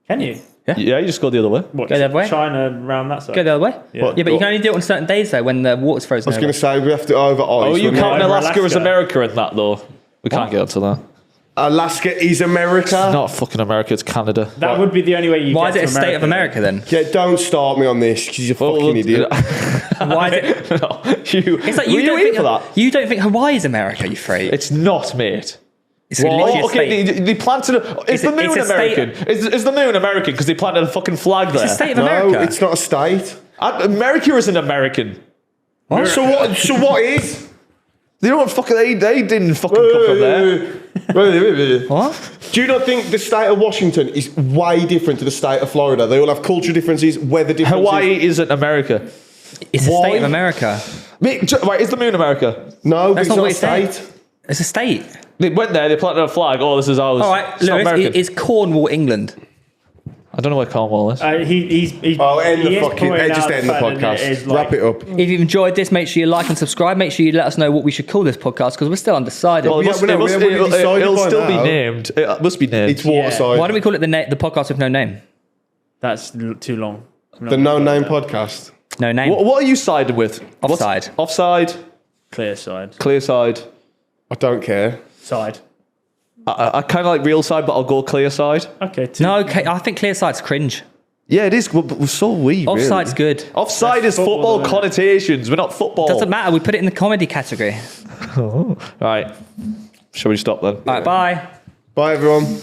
[SPEAKER 1] Can you?
[SPEAKER 2] Yeah, you just go the other way.
[SPEAKER 1] What,
[SPEAKER 4] Go the other way?
[SPEAKER 1] China around that side.
[SPEAKER 4] Go the other way.
[SPEAKER 1] Yeah.
[SPEAKER 4] Yeah, but you can only do it on certain days though when the water's frozen.
[SPEAKER 3] I was going to say we have to over ice.
[SPEAKER 2] Oh, you
[SPEAKER 3] when
[SPEAKER 2] count
[SPEAKER 3] we're-
[SPEAKER 2] Alaska as
[SPEAKER 1] Alaska.
[SPEAKER 2] America in that, though? We can't get onto that.
[SPEAKER 3] Alaska is America.
[SPEAKER 2] Not fucking America, it's Canada.
[SPEAKER 1] That would be the only way you
[SPEAKER 4] Why
[SPEAKER 1] get
[SPEAKER 4] is it
[SPEAKER 1] to
[SPEAKER 4] a state of America then?
[SPEAKER 3] Yeah, don't start me on this because you're a fucking idiot.
[SPEAKER 4] Why is it?
[SPEAKER 2] No, you,
[SPEAKER 4] It's like
[SPEAKER 2] were
[SPEAKER 4] you don't
[SPEAKER 2] in
[SPEAKER 4] think
[SPEAKER 2] for that?
[SPEAKER 4] you don't think Hawaii is America, you freak.
[SPEAKER 2] It's not, mate.
[SPEAKER 4] It's literally a
[SPEAKER 2] okay,
[SPEAKER 4] state.
[SPEAKER 2] they planted a... Is the moon
[SPEAKER 4] it's a state-
[SPEAKER 2] American? Is the moon American because they planted a fucking flag there?
[SPEAKER 4] It's a state of
[SPEAKER 3] No,
[SPEAKER 4] America.
[SPEAKER 3] it's not a state.
[SPEAKER 2] America isn't American.
[SPEAKER 3] So what? So what is?
[SPEAKER 2] They don't fucking... They didn't fucking come from there.
[SPEAKER 4] What?
[SPEAKER 3] Do you not think the state of Washington is way different to the state of Florida? They all have culture differences, weather differences.
[SPEAKER 2] Hawaii isn't America.
[SPEAKER 4] It's a
[SPEAKER 3] Why?
[SPEAKER 4] state of America.
[SPEAKER 2] Mate, right, is the moon America?
[SPEAKER 3] No, but
[SPEAKER 4] That's
[SPEAKER 3] it's
[SPEAKER 4] not
[SPEAKER 3] not
[SPEAKER 4] what
[SPEAKER 3] a
[SPEAKER 4] it's saying.
[SPEAKER 3] state.
[SPEAKER 4] It's a state.
[SPEAKER 2] They went there, they planted a flag. Oh, this is ours.
[SPEAKER 4] All right,
[SPEAKER 2] It's not
[SPEAKER 4] Lewis,
[SPEAKER 2] American.
[SPEAKER 4] is Cornwall England?
[SPEAKER 2] I don't know where Cornwall is.
[SPEAKER 1] He's
[SPEAKER 3] Oh, end
[SPEAKER 1] he
[SPEAKER 3] the
[SPEAKER 1] is
[SPEAKER 3] fucking.
[SPEAKER 1] pointing
[SPEAKER 3] Just
[SPEAKER 1] out
[SPEAKER 3] end the
[SPEAKER 1] fact that it is
[SPEAKER 3] podcast.
[SPEAKER 1] like-
[SPEAKER 3] Wrap it up.
[SPEAKER 4] If you've enjoyed this, make sure you like and subscribe. Make sure you let us know what we should call this podcast because we're still undecided.
[SPEAKER 2] Well,
[SPEAKER 3] Yeah, we haven't decided
[SPEAKER 2] it'll
[SPEAKER 3] by
[SPEAKER 2] still be
[SPEAKER 3] now.
[SPEAKER 2] named. It must be named.
[SPEAKER 3] It's Waterside.
[SPEAKER 4] Why don't we call it the podcast with no name?
[SPEAKER 1] That's too long.
[SPEAKER 3] The No Name Podcast.
[SPEAKER 4] No name.
[SPEAKER 2] What are you siding with?
[SPEAKER 4] Offside.
[SPEAKER 2] What's offside,
[SPEAKER 1] Clear side.
[SPEAKER 2] clear side.
[SPEAKER 3] I don't care.
[SPEAKER 1] Side.
[SPEAKER 2] I kind of like real side, but I'll go clear side.
[SPEAKER 1] Okay.
[SPEAKER 4] No, okay. I think clear side's cringe.
[SPEAKER 2] Yeah, it is. We're so weird.
[SPEAKER 4] Offside's good.
[SPEAKER 2] Offside
[SPEAKER 1] That's
[SPEAKER 2] is football
[SPEAKER 1] football, isn't it?
[SPEAKER 2] connotations. We're not football.
[SPEAKER 4] Doesn't matter. We put it in the comedy category.
[SPEAKER 2] Right. Shall we stop then?
[SPEAKER 4] All right, bye.
[SPEAKER 3] Bye, everyone.